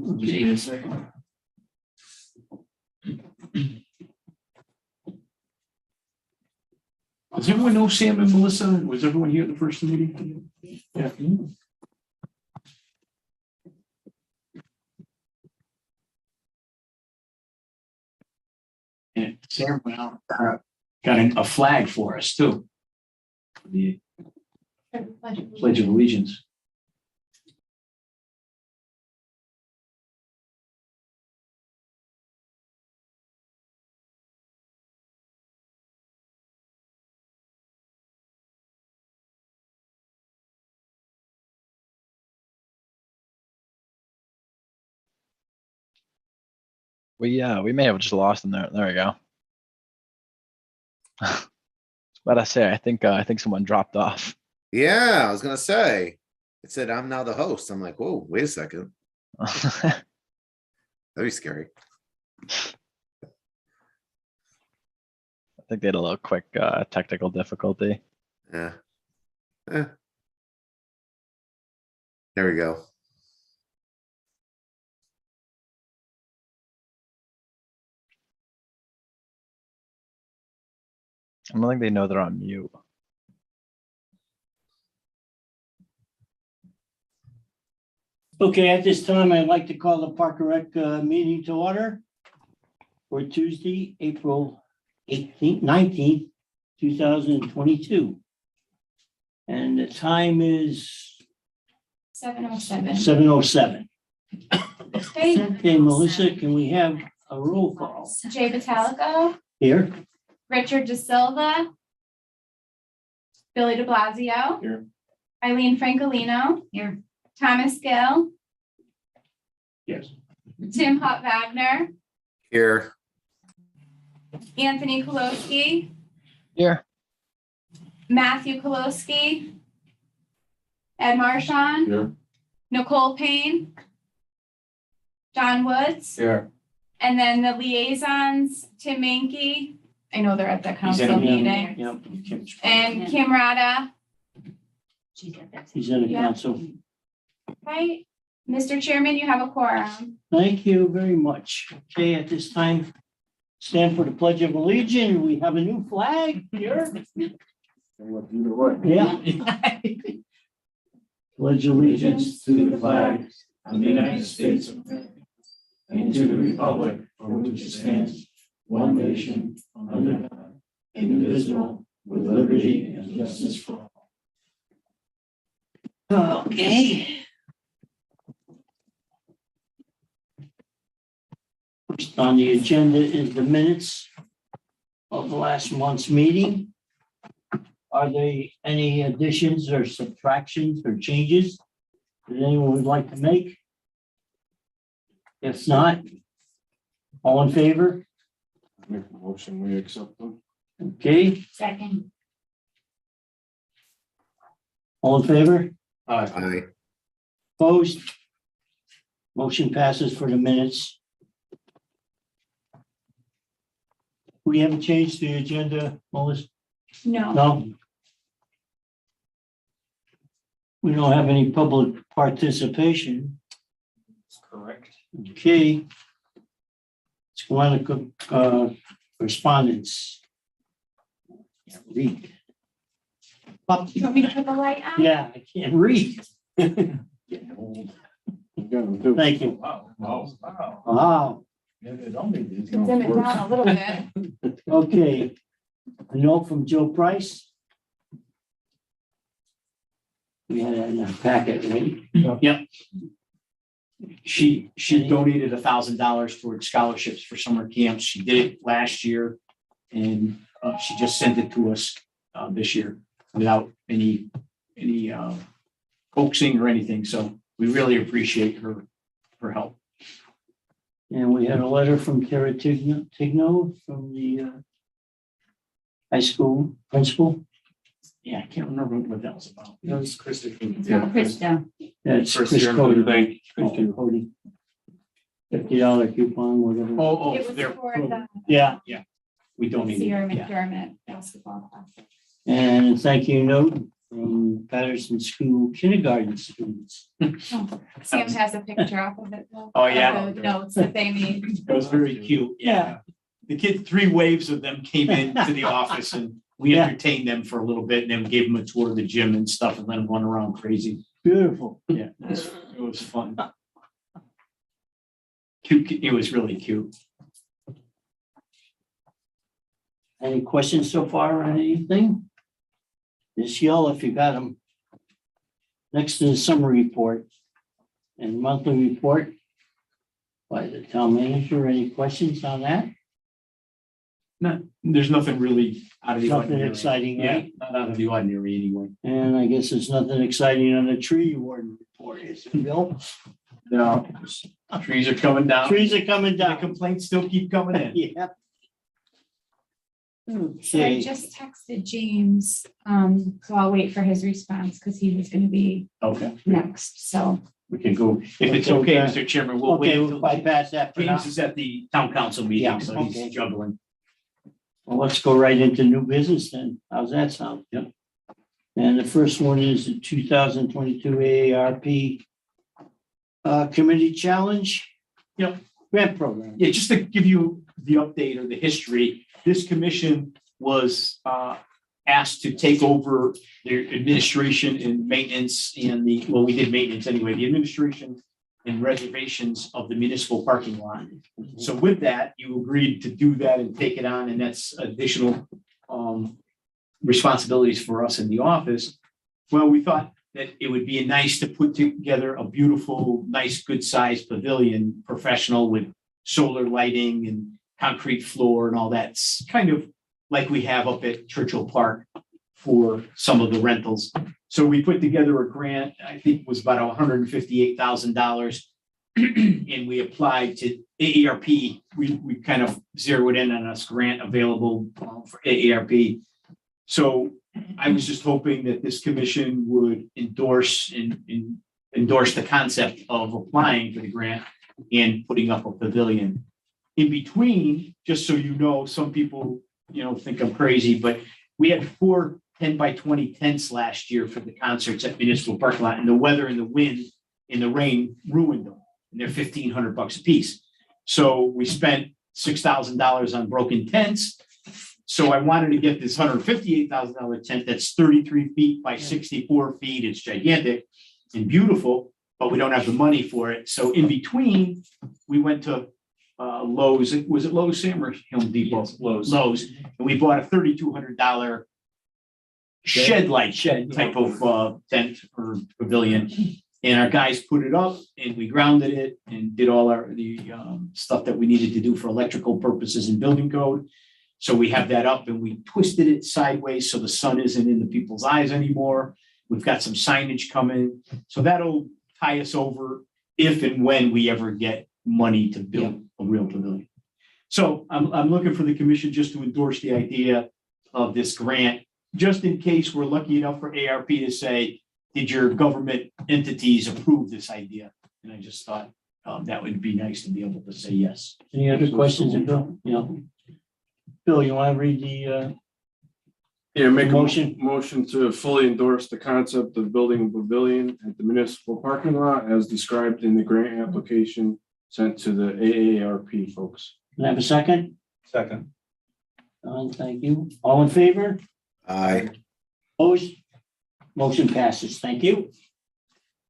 Okay, a second. Does everyone know Sam and Melissa? Was everyone here at the first meeting? Yeah. And Sam went out, got a flag for us too. The Pledge of Allegiance. We may have just lost him there. There we go. But I say, I think someone dropped off. Yeah, I was gonna say. It said I'm now the host. I'm like, whoa, wait a second. That'd be scary. I think they had a little quick technical difficulty. Yeah. Eh. There we go. I don't think they know they're on mute. Okay, at this time, I'd like to call the Park and Rec meeting to order for Tuesday, April 19th, 2022. And the time is 7:07. 7:07. Okay, Okay, Melissa, can we have a roll call Jay Batalico, here? Richard De Silva, Billy De Blasio. Here. Eileen Francolino. Here. Thomas Gill, Yes. Tim Hot Wagner, Here. Anthony Kolowski, Here. Matthew Kolowski, Ed Marchand, Here. Nicole Payne, John Woods, Here. and then the liaisons, Tim Mankey. I know they're at the council in a meeting. Yep, And Kim Rada. he's in the Yeah. council. Right, Mr. Chairman, you have a quorum. Thank you very much. Okay, at this time, stand for the Pledge of Allegiance. We have a new flag here. Yeah. Pledge allegiance to the flag of the United States of America and to the republic for which it stands, one nation, under God, indivisible, with liberty and justice for all. Okay. First on the agenda is the minutes of last month's meeting. Are there any additions or subtractions or changes that anyone would like to make? If not, all in favor? Make a motion, we accept them. Okay, Second. all in favor? Aye. Opposed? Motion passes for the minutes. We haven't changed the agenda, Melissa? No. No? We don't have any public participation. Correct. Okay. Let's go on to correspondence. Can't read. You want me to put the light on? Yeah, I can't read. Getting old. Thank you. Wow. Wow. Wow, Dim it down a little bit. okay. A note from Joe Price. We had that in our packet, right? Yep. She donated $1,000 towards scholarships for summer camps. She did it last year, and she just sent it to us this year without any coaxing or anything. So we really appreciate her help. And we had a letter from Tara Tigno from the high school principal. Yeah, I can't remember what that was about. That was Christie. Krista. That's First Chris year, Cody. thank Oh, you. Cody. $50 coupon, whatever. Oh, It was there. for the Yeah, We donated. Sierra Yeah. McDermott basketball class. and thank you note from Patterson School kindergarten students. Sam has a picture up of it. Though, Oh, of yeah. the notes that they made. It was very cute. Yeah. The kids, 3 waves of them came into the office and we Yeah. entertained them for a little bit and then gave them a tour of the gym and stuff and let them run around crazy. Beautiful. Yeah, it was fun. Cute, it was really cute. Any questions so far on anything? Just yell if you got them. Next to the summary report and monthly report by the town manager. Any questions on that? There's nothing really out of the Nothing ordinary. exciting, Yeah, right? not out of the ordinary anyway. And I guess there's nothing exciting on the tree warden report, is it, Bill? No, trees are coming down. Trees are coming The down. complaints still keep coming in. Yeah. So I Okay, just texted James, so I'll wait for his response because he was going to be Okay, next. So we can go. If it's Okay, okay, Mr. Chairman, we'll wait okay, we'll until bypass that for now. James is at the town council Yeah, meeting, so okay. he's juggling. Well, let's go right into new business then. How's that sound? Yep. And the first one is the 2022 AARP Committee Challenge. Yep. Grant program. Yeah, just to give you the update or the history, this commission was asked to take over their administration and maintenance and we did maintenance anyway, the administration and reservations of the municipal parking lot. So with that, you agreed to do that and take it on, and that's additional responsibilities for us in the office. Well, we thought that it would be nice to put together a beautiful, nice, good-sized pavilion, professional with solar lighting and concrete floor and all that. It's kind of like we have up at Churchill Park for some of the rentals. So we put together a grant, I think it was about $158,000. And we applied to AARP. We kind of zeroed in on this grant available for AARP. So I was just hoping that this commission would endorse the concept of applying for the grant and putting up a pavilion. In between, just so you know, some people, think I'm crazy, but we had 4 10 by 20 tents last year for the concerts at municipal parking lot, and the weather and the wind and the rain ruined them. And they're $1,500 a piece. So we spent $6,000 on broken tents. So I wanted to get this $158,000 tent that's 33 feet by 64 feet. It's gigantic and beautiful, but we don't have the money for it. So in between, we went to Lowe's. Was it Lowe's, Sam, or Home Depot? Lowe's. Lowe's, and we bought a $3,200 shed-like type of tent or pavilion. And our guys put it up and we grounded it and did all the stuff that we needed to do for electrical purposes and building code. So we have that up and we twisted it sideways so the sun isn't in the people's eyes anymore. We've got some signage coming. So that'll tie us over if and when we ever get money to build a real pavilion. So I'm looking for the commission just to endorse the idea of this grant, just in case we're lucky enough for ARP to say, did your government entities approve this idea? And I just thought that would be nice to be able to say yes. Any other questions, Bill? Bill, you want to read the Make a Motion. motion to fully endorse the concept of building a pavilion at the municipal parking lot as described in the grant application sent to the AARP folks. can I have a second? Second. Thank you. All in favor? Aye. Opposed? Motion passes. Thank you.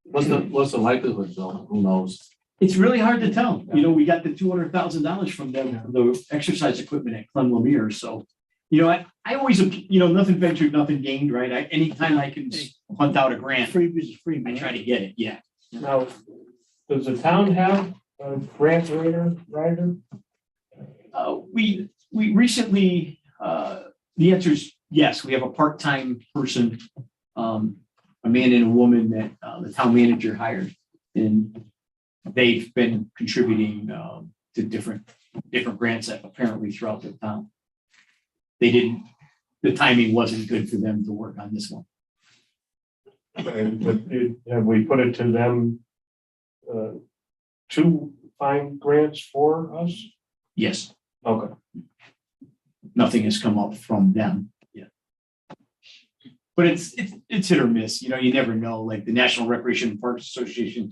What's the likelihood, Bill? Who knows? It's really hard to tell. We got the $200,000 from them, for the exercise equipment at Clem Lemire. So, I always, nothing ventured, nothing gained, right? Anytime I can hunt out a grant, Free is free. I try to get it. Yeah. Now, does the town have a grant writer? We recently, the answer is yes, we have a part-time person, a man and a woman that the town manager hired. And they've been contributing to different grants that apparently throughout the town. The timing wasn't good for them to work on this one. And have we put it to them to find grants for us? Yes, Okay. nothing has come up from them. Yeah. But it's hit or miss, you know, you never know, like the National Recreation and Parks Association,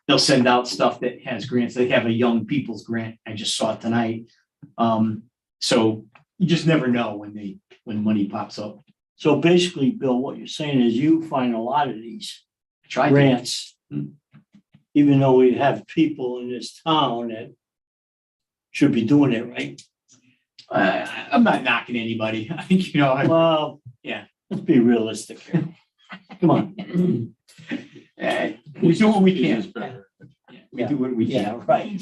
they'll send out stuff that has grants. They have a young people's grant. I just saw it tonight. So you just never know when money pops up. So basically, Bill, what you're saying is you find a lot of these Try grants. Mm. Even though we have people in this town that should be doing it, right? I'm not knocking anybody. I think, you know, Well. Yeah. Let's be realistic here. Come on. we do what we can. Is better. We do what we can. Yeah, right.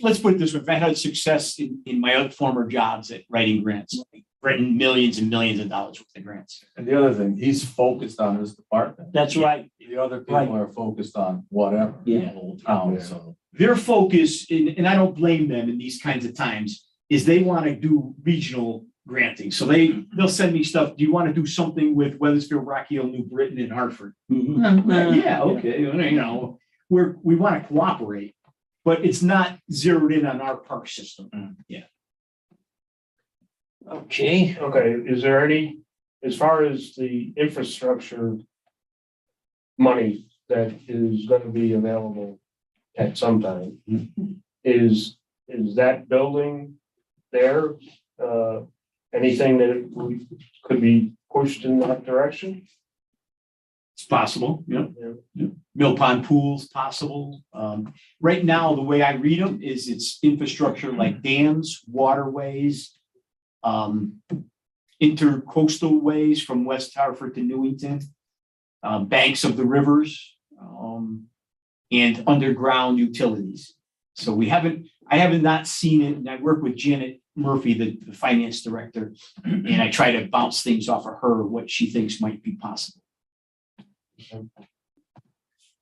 Let's put it this way, I've had success in my other former jobs at writing grants, written millions and millions of dollars worth of grants. And the other thing, he's focused on his department. That's right. The other people Right. are focused on whatever, the Yeah. whole town, so. Their focus, and I don't blame them in these kinds of times, is they want to do regional granting. So they'll send me stuff. Do you want to do something with Weathersfield, Rocky Hill, New Britain, and Hartford? Yeah, okay, you know, we want to cooperate, but it's not zeroed in on our park system. Yeah. Okay. Okay, is there any, as far as the infrastructure money that is gonna be available at some time, is that building there, anything that we could be pushed in that direction? It's possible, yeah. Yeah. Mill pond pools possible. Right now, the way I read them is it's infrastructure like dams, waterways, intercoastal ways from West Hartford to Newington, banks of the rivers, and underground utilities. So I haven't not seen it, and I work with Janet Murphy, the finance director, and I try to bounce things off of her, what she thinks might be possible.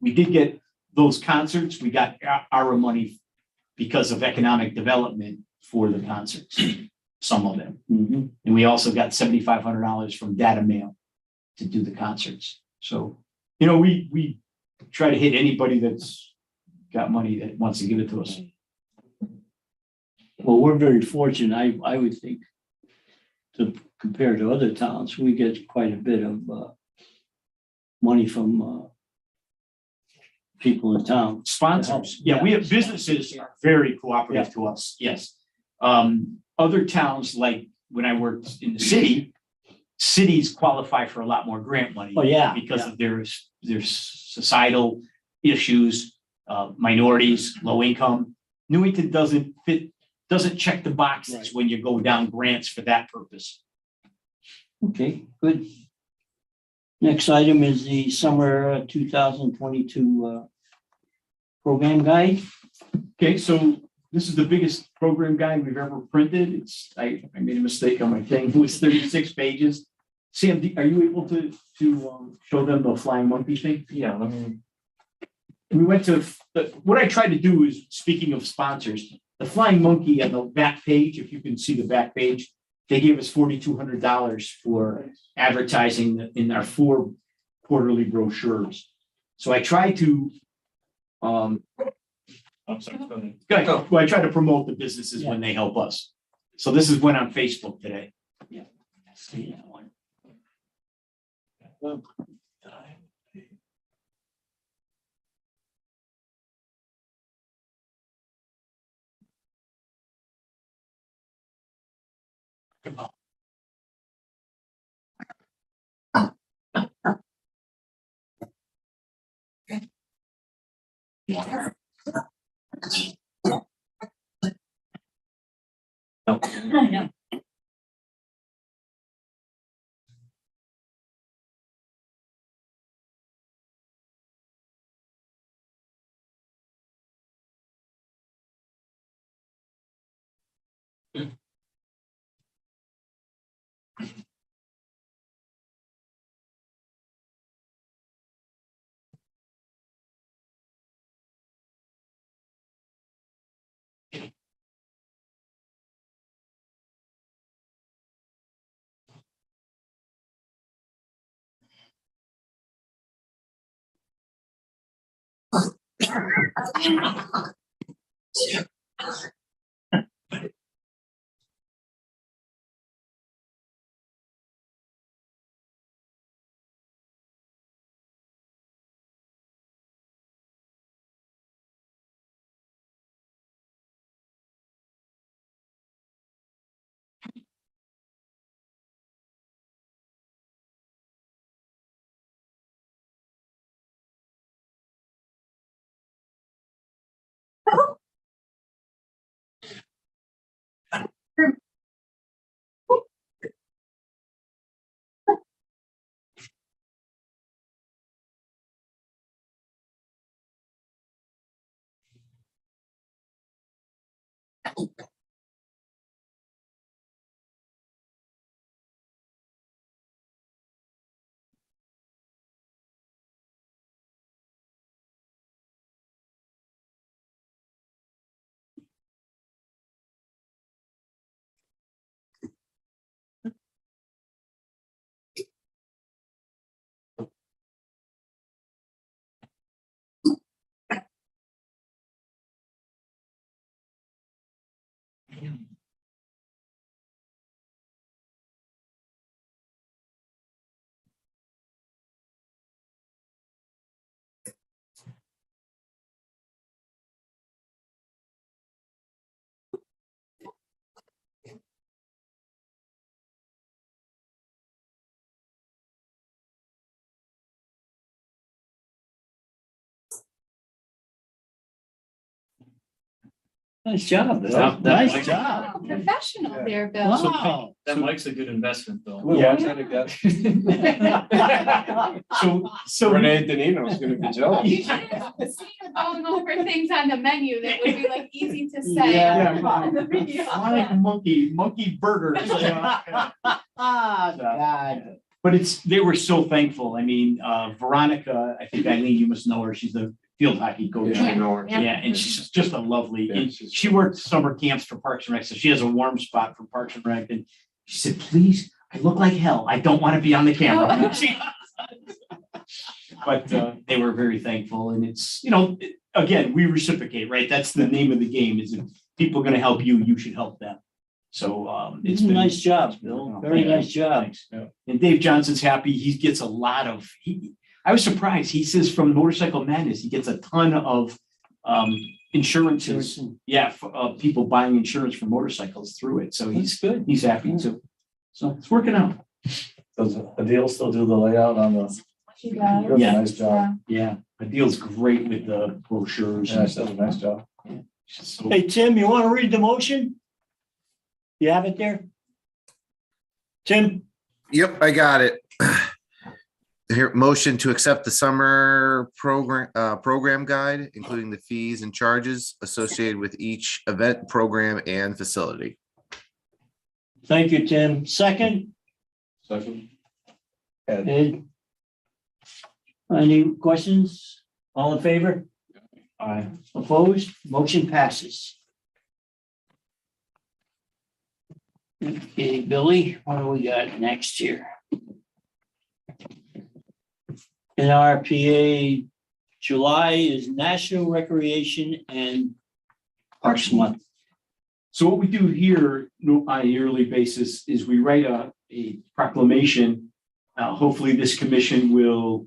We did get those concerts, we got our money because of economic development for the concerts, some of them. Mhm. And we also got $7,500 from Data Mail to do the concerts. So, you know, we try to hit anybody that's got money that wants to give it to us. Well, we're very fortunate, I would think, to compare to other towns, we get quite a bit of money from people in town. Sponsors, yeah, we have businesses are very cooperative to us, yes. Other towns, like when I worked in the city, cities qualify for a lot more grant money. Oh, yeah, Because yeah. of their societal issues, minorities, low income. Newington doesn't check the boxes Right. when you go down grants for that purpose. Okay, good. Next item is the summer 2022 program guide. Okay, so this is the biggest program guide we've ever printed. I made a mistake on my thing. It was 36 pages. Sam, are you able to show them the flying monkey thing? Yeah, I mean, We went to, what I tried to do is, speaking of sponsors, the flying monkey on the back page, if you can see the back page, they gave us $4,200 for advertising in our 4 quarterly brochures. So I tried to, I'm sorry, go ahead. well, I try to promote the businesses when they help us. So this is went on Facebook today. See that one. Nice job, Bill. That- Nice that- job. Oh, professional there, Bill. Wow. That mic's a good investment, Bill. Yeah. So Renee Danino's gonna be jealous. You should have seen her going over things on the menu that would be like easy to say. Yeah. on the video. Sonic monkey burger. Ah, God. But they were so thankful. I mean, Veronica, I think Eileen, you must know her. She's the field hockey coach. Yeah, I know her. Yeah. Yeah, and she's just a lovely, Yeah, and she's- she worked summer camps for Parks and Rec, so she has a warm spot for Parks and Rec. And she said, please, I look like hell. I don't want to be on the camera. But they were very thankful, and it's, again, we reciprocate, right? That's the name of the game, is if people are gonna help you, you should help them. So it's been. Nice job, Bill. Very nice job. Thanks. And Dave Johnson's happy. He gets a lot of, I was surprised. He says from Motorcycle Madness, he gets a ton of insurances. Yeah, people buying insurance for motorcycles through it. So That's good. he's happy too. So it's working out. Does Adele still do the layout on the? She does. Does a Yeah. Nice job. Yeah, Adil's great with the brochures. Yeah, she does a nice job. So- Hey, Tim, you want to read the motion? You have it there? Tim? Yep, I got it. Here, motion to accept the summer program guide, including the fees and charges associated with each event, program, and facility. Thank you, Tim. Second, Second. Ed? Any questions? All in favor? Aye. Opposed? Motion passes. Okay, Billy, what do we got next here? NRPA, July is National Recreation and Parks Month. So what we do here on a yearly basis is we write a proclamation. Hopefully this commission will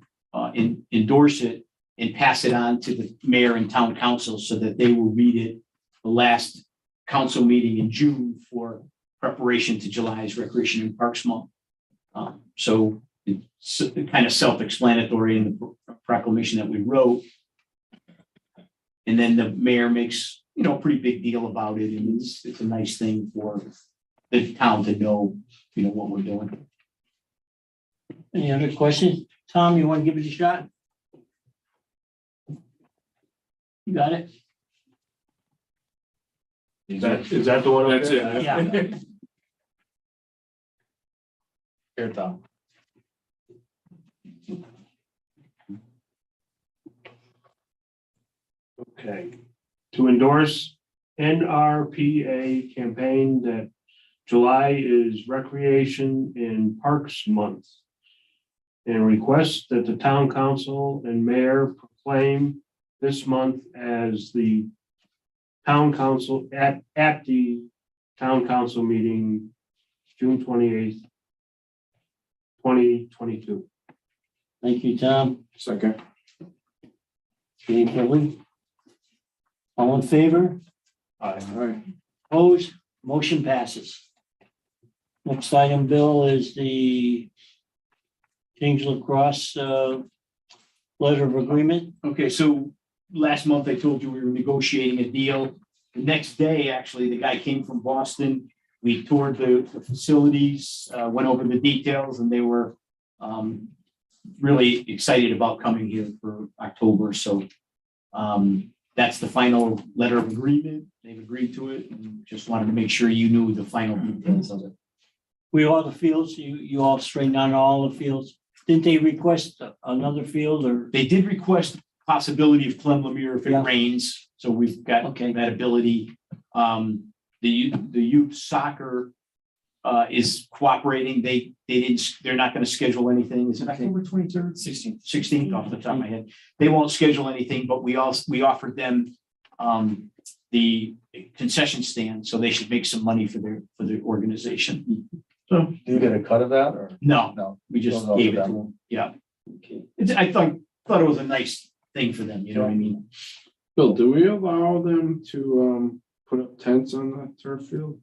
endorse it and pass it on to the mayor and town council so that they will read it the last council meeting in June for preparation to July's Recreation and Parks Month. So it's kind of self-explanatory in the proclamation that we wrote. And then the mayor makes, a pretty big deal about it, and it's a nice thing for the town to know, what we're doing. Any other questions? Tom, you want to give it a shot? You got it? Is that the one? That's it. Yeah. Here, Tom. Okay, to endorse NRPA campaign that July is Recreation and Parks Month. And request that the town council and mayor proclaim this month as the town council at the town council meeting, June 28th, 2022. Thank you, Tom. Second. Okay, Billy? All in favor? Aye. Opposed? Motion passes. Next item, Bill, is the Kings Lacrosse letter of agreement. Okay, so last month I told you we were negotiating a deal. The next day, actually, the guy came from Boston. We toured the facilities, went over the details, and they were really excited about coming here for October. So that's the final letter of agreement. They've agreed to it, and just wanted to make sure you knew the final details of it. We all the fields, you all straightened out all the fields. Didn't they request another field or? They did request possibility of Clem Lemire if it Yeah. rains, so we've got Okay. that ability. The youth soccer is cooperating. They're not gonna schedule anything. Is it October 23rd? 16th off the top of my head. They won't schedule anything, but we offered them the concession stand, so they should make some money for their organization. So, Do you get a cut of that or? no, No. we just Don't know gave it about to that. them. Yeah. Okay. I thought it was a nice thing for them, you know what I mean? Bill, do we allow them to put up tents on the turf field?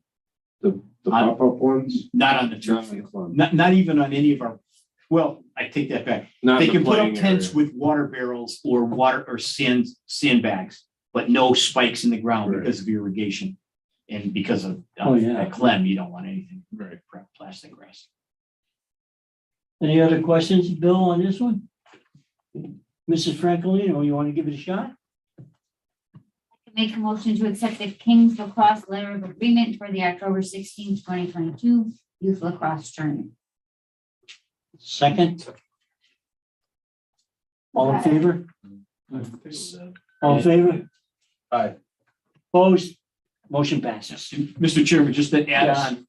The pop-up ones? Not on the turf field, not even on any of our, well, I take that back. Not They the can put up playing tents area. with water barrels or water or sandbags, but no spikes in the ground Right. because of irrigation. And because of Oh, yeah. that Clem, you don't want anything, Right. plastic grass. Any other questions, Bill, on this one? Mrs. Francolino, you want to give it a shot? Make a motion to accept the Kings Lacrosse Letter of Agreement for the October 16th, 2022 Youth Lacrosse Tournament. Second? All in favor? All in favor? Aye. Opposed? Motion passes. Mr. Chairman, just to add Yes. on,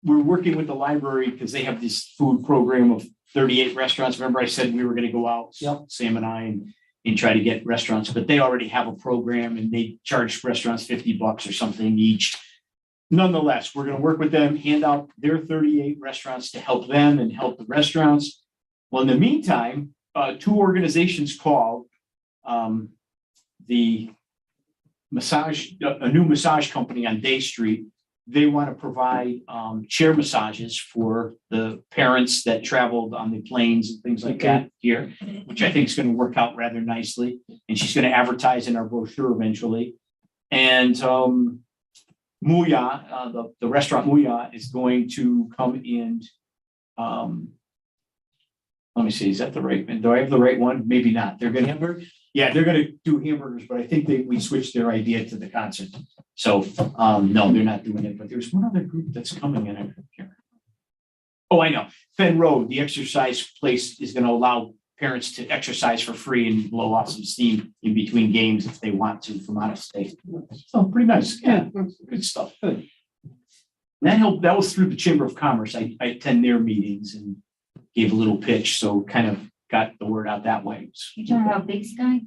we're working with the library because they have this food program of 38 restaurants. Remember I said we were going to go out, Yep. Sam and I, and try to get restaurants, but they already have a program and they charge restaurants $50 or something each. Nonetheless, we're going to work with them, hand out their 38 restaurants to help them and help the restaurants. Well, in the meantime, two organizations called the a new massage company on Day Street. They want to provide chair massages for the parents that traveled on the planes and things like that here, which I think is going to work out rather nicely. And she's going to advertise in our brochure eventually. And Muya, the restaurant Muya is going to come in. Let me see, is that the right one? Do I have the right one? Maybe not. They're gonna yeah, they're gonna do hamburgers, but I think we switched their idea to the concert. So no, they're not doing it, but there's one other group that's coming in. Oh, I know. Fen Road, the exercise place, is gonna allow parents to exercise for free and blow off some steam in between games if they want to from out of state. So pretty nice. Yeah, good stuff. Good. That was through the Chamber of Commerce. I attend their meetings and gave a little pitch, so kind of got the word out that way. You talking about Big Sky?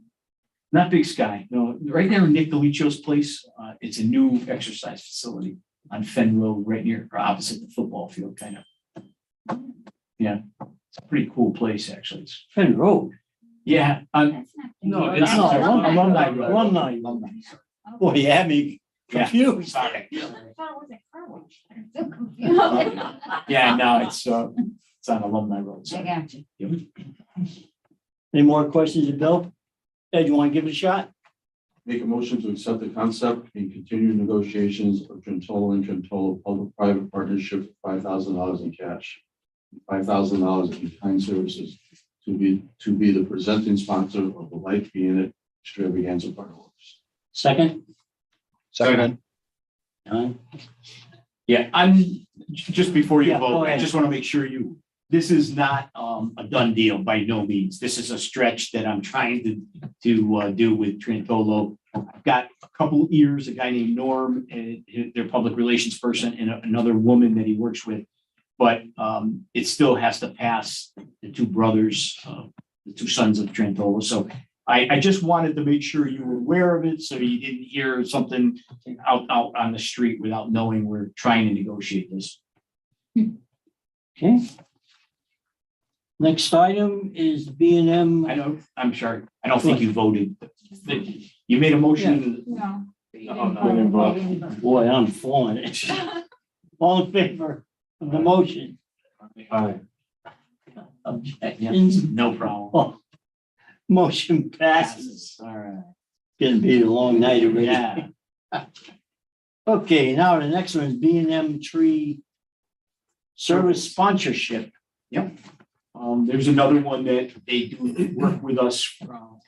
Not Big Sky, no, right there in Nick DeLicio's place. It's a new exercise facility on Fen Road, right near or opposite the football field, kind of. Yeah, it's a pretty cool place, actually. It's, Fen Road. yeah, That's not. no, Big it's Sky. alumni road. Alumni. Boy, you had me Yeah. confused. Sorry. I thought it was a car wash. I'm so confused. Yeah, no, it's on Alumni Road. I so. got you. Any more questions of Bill? Ed, you want to give it a shot? Make a motion to accept the concept and continue negotiations of Trentolo and Trentolo public-private partnership for $5,000 in cash, $5,000 in kind services to be the presenting sponsor of the Life Be In It extravaganza fireworks. Second? Second. Done. Yeah, I'm, just before you Yeah, go vote, I ahead. just want to make sure this is not a done deal by no means. This is a stretch that I'm trying to do with Trentolo. I've got a couple ears, a guy named Norm, and their public relations person, and another woman that he works with. But it still has to pass the two brothers, the two sons of Trentolo. So I just wanted to make sure you were aware of it, so you didn't hear something out on the street without knowing we're trying to negotiate this. Okay. Next item is B and M. I know, I'm sorry, I don't think you voted. You made a motion. No. Oh, no. Boy, I'm falling it. All in favor of the motion? Aye. Objections? No problem. Oh, motion passes. All right. Gonna be a long night already. Yeah. Okay, now the next one is B and M Tree Service Sponsorship. There's another one that they do work with us,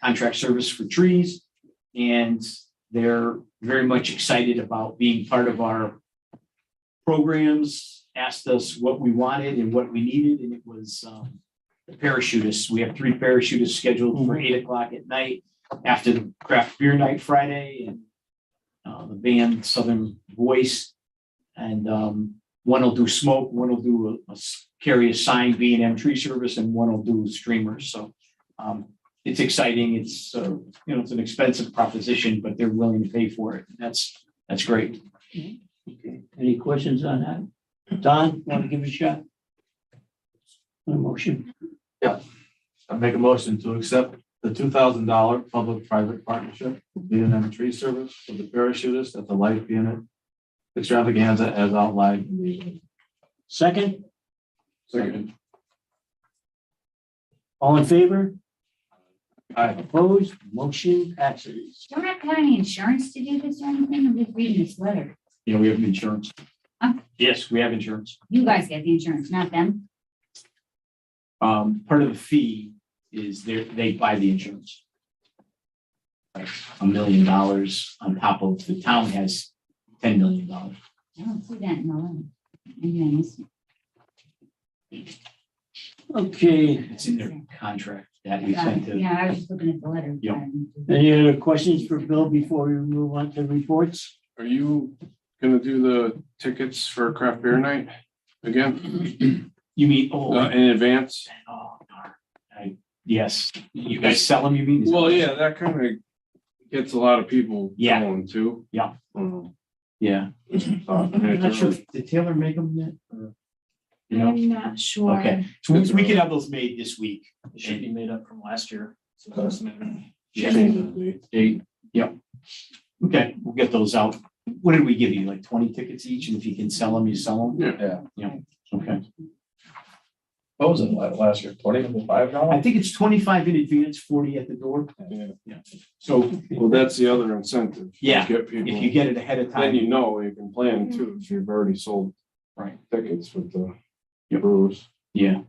contract service for trees. And they're very much excited about being part of our programs, asked us what we wanted and what we needed, and it was the parachutists. We have 3 parachutists scheduled for 8 o'clock at night after the craft beer night Friday, and the band Southern Voice. And one will do smoke, one will do carry a signed B&M tree service, and one will do streamers. So it's exciting. It's it's an expensive proposition, but they're willing to pay for it. That's great. Okay, any questions on that? Don, want to give it a shot? A motion? I make a motion to accept the $2,000 public-private partnership, B&M tree service for the parachutist at the Life Unit extravaganza as outlined. Second, Second. all in favor? Aye. Opposed? Motion passes. Don't have to have any insurance to do this or anything. I'm just reading this letter. Yeah, we have insurance. Huh? Yes, we have insurance. You guys get the insurance, not them. Part of the fee is they buy the insurance. Like $1 million on top of the town has $10 million. I don't see that in the letter. Maybe I missed it. Okay, It's in their contract that we sent to. Yeah, I was just looking at the letter. Yeah. any other questions for Bill before we move on to reports? Are you gonna do the tickets for craft beer night again, You mean, in advance? darn. Yes, you guys sell them, you mean? Well, yeah, that kind of gets a lot of people Yeah. going too. Yeah. Um, Yeah. I'm not sure, did Taylor make them yet? or- You know, I'm not sure. okay, so we can have those made this week. It should be made up from last year. So that's maybe- Date, yep. Okay, we'll get those out. What did we give you, like 20 tickets each? And if you can sell them, you sell them? Yeah. Okay. What was it last year? $25? I think it's 25 in advance, 40 at the door. Yeah. So Well, that's the other incentive. Yeah, Get people, if you get it ahead of then you time, know you can plan too, if you've already sold right? tickets with the Yep. brews. Yeah.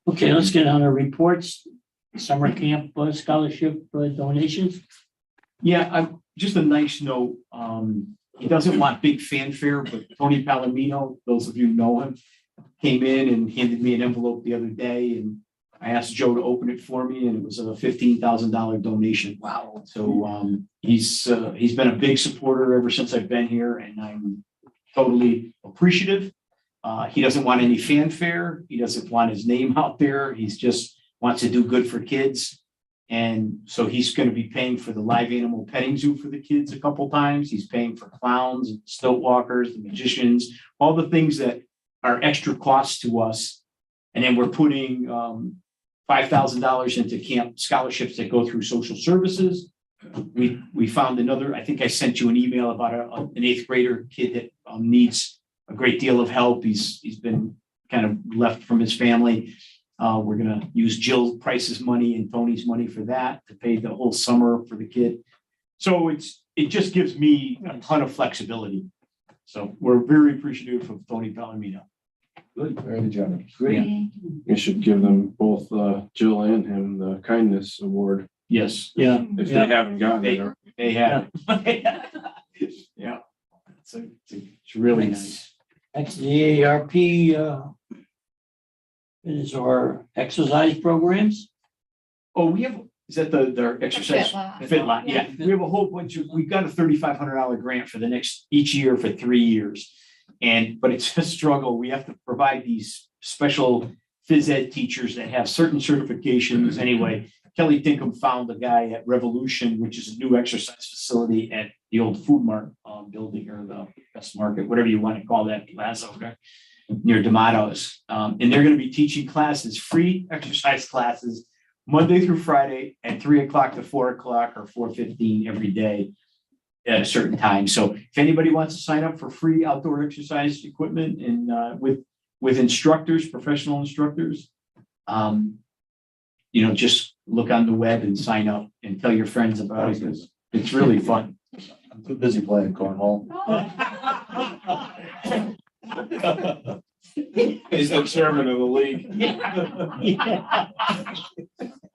Okay, let's get on our reports. Summer camp scholarship donations. Yeah, just a nice note. He doesn't want big fanfare, but Tony Palomino, those of you who know him, came in and handed me an envelope the other day, and I asked Joe to open it for me, and it was a $15,000 donation. Wow. So he's been a big supporter ever since I've been here, and I'm totally appreciative. He doesn't want any fanfare. He doesn't want his name out there. He's just wants to do good for kids. And so he's going to be paying for the live animal petting zoo for the kids a couple times. He's paying for clowns, stilt walkers, the magicians, all the things that are extra costs to us. And then we're putting $5,000 into camp scholarships that go through social services. We found another, I think I sent you an email about an 8th grader kid that needs a great deal of help. He's been kind of left from his family. We're gonna use Jill Price's money and Tony's money for that to pay the whole summer for the kid. So it just gives me a ton of flexibility. So we're very appreciative of Tony Palomino. Good, very generous. Great. You should give them both Jill and him the kindness award Yes, Yeah. if Yeah. they haven't gotten it. Or they have. Yeah, it's really nice. That's the AARP is our exercise programs. Oh, is that their exercise? Fit lot, yeah. We have a whole bunch we've got a $3,500 grant for each year for 3 years. But it's a struggle. We have to provide these special phys ed teachers that have certain certifications. Anyway, Kelly Dinkum found a guy at Revolution, which is a new exercise facility at the old Food Mart building, or the Best Market, whatever you want to call that plaza, okay, near D'Amato's. And they're going to be teaching classes, free exercise classes, Monday through Friday at 3 o'clock to 4 o'clock or 4:15 every day at a certain time. So if anybody wants to sign up for free outdoor exercise equipment and with instructors, professional instructors, just look on the web and sign up and tell your friends about it, because it's really fun. I'm too busy playing cornhole. He's the chairman of the league. Yeah.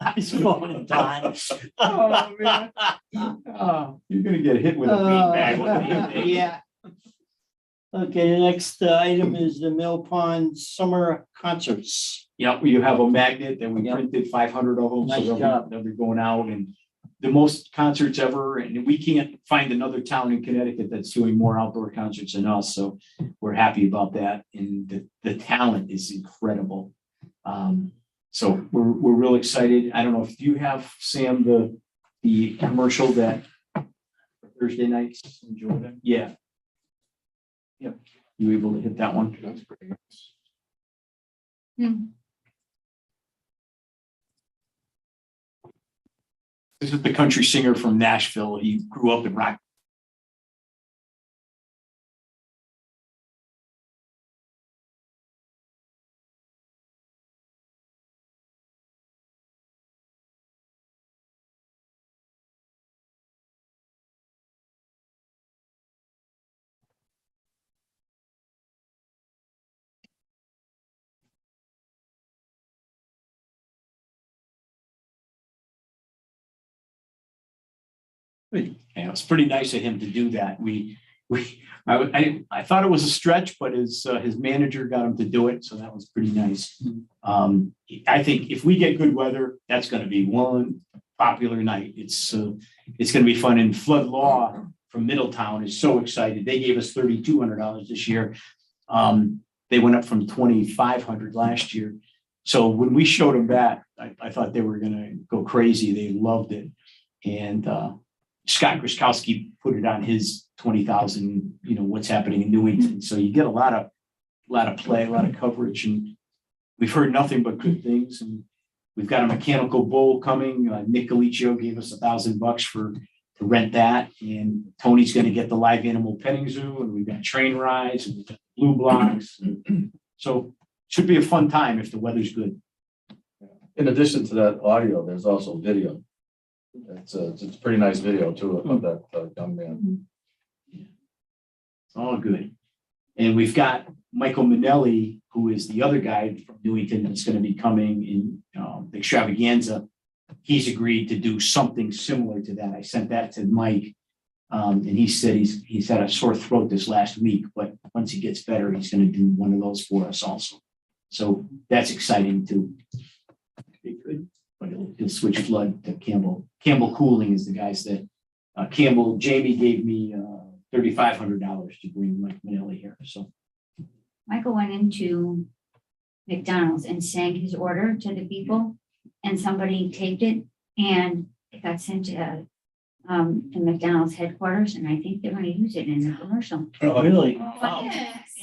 Ice ball time. Oh, man. Oh, you're gonna get hit with a beanbag one of these days. Yeah. Okay, the next item is the Mill Pond Summer Concerts. Yep, you have a magnet that we Yep. printed 500 of them, so Nice they'll job. they'll be going out, and the most concerts ever, and we can't find another town in Connecticut that's doing more outdoor concerts than us, so we're happy about that, and the talent is incredible. So we're real excited. I don't know if you have, Sam, the commercial that Thursday nights. Enjoy them. Yeah. Yep, you able to hit that one? That's pretty nice. This is the country singer from Nashville. He grew up in rock. Yeah, it's pretty nice of him to do that. I thought it was a stretch, but his manager got him to do it, so that was pretty nice. I think if we get good weather, that's going to be one popular night. It's going to be fun. And Flood Law from Middletown is so excited. They gave us $3,200 this year. They went up from $2,500 last year. So when we showed them that, I thought they were going to go crazy. They loved it, and Scott Gruszkowski put it on his 20,000, what's happening in Newington. So you get a lot of play, a lot of coverage, and we've heard nothing but good things. And we've got a mechanical bull coming. Nick Galicio gave us $1,000 to rent that. And Tony's going to get the live animal petting zoo, and we've got train rides, and we've got blue blocks. So should be a fun time if the weather's good. In addition to that audio, there's also video. It's a pretty nice video too of that young man. It's all good. And we've got Michael Minelli, who is the other guy from Newington that's going to be coming in the extravaganza. He's agreed to do something similar to that. I sent that to Mike. And he said he's had a sore throat this last week, but once he gets better, he's going to do one of those for us also. So that's exciting too. Be good. But he'll switch flood to Campbell. Campbell Cooling is the guys that Jamie gave me $3,500 to bring Mike Manelli here. So Michael went into McDonald's and sang his order to the people, and somebody taped it, and it got sent to the McDonald's headquarters, and I think they're going to use it in the commercial. Oh, really? Yes.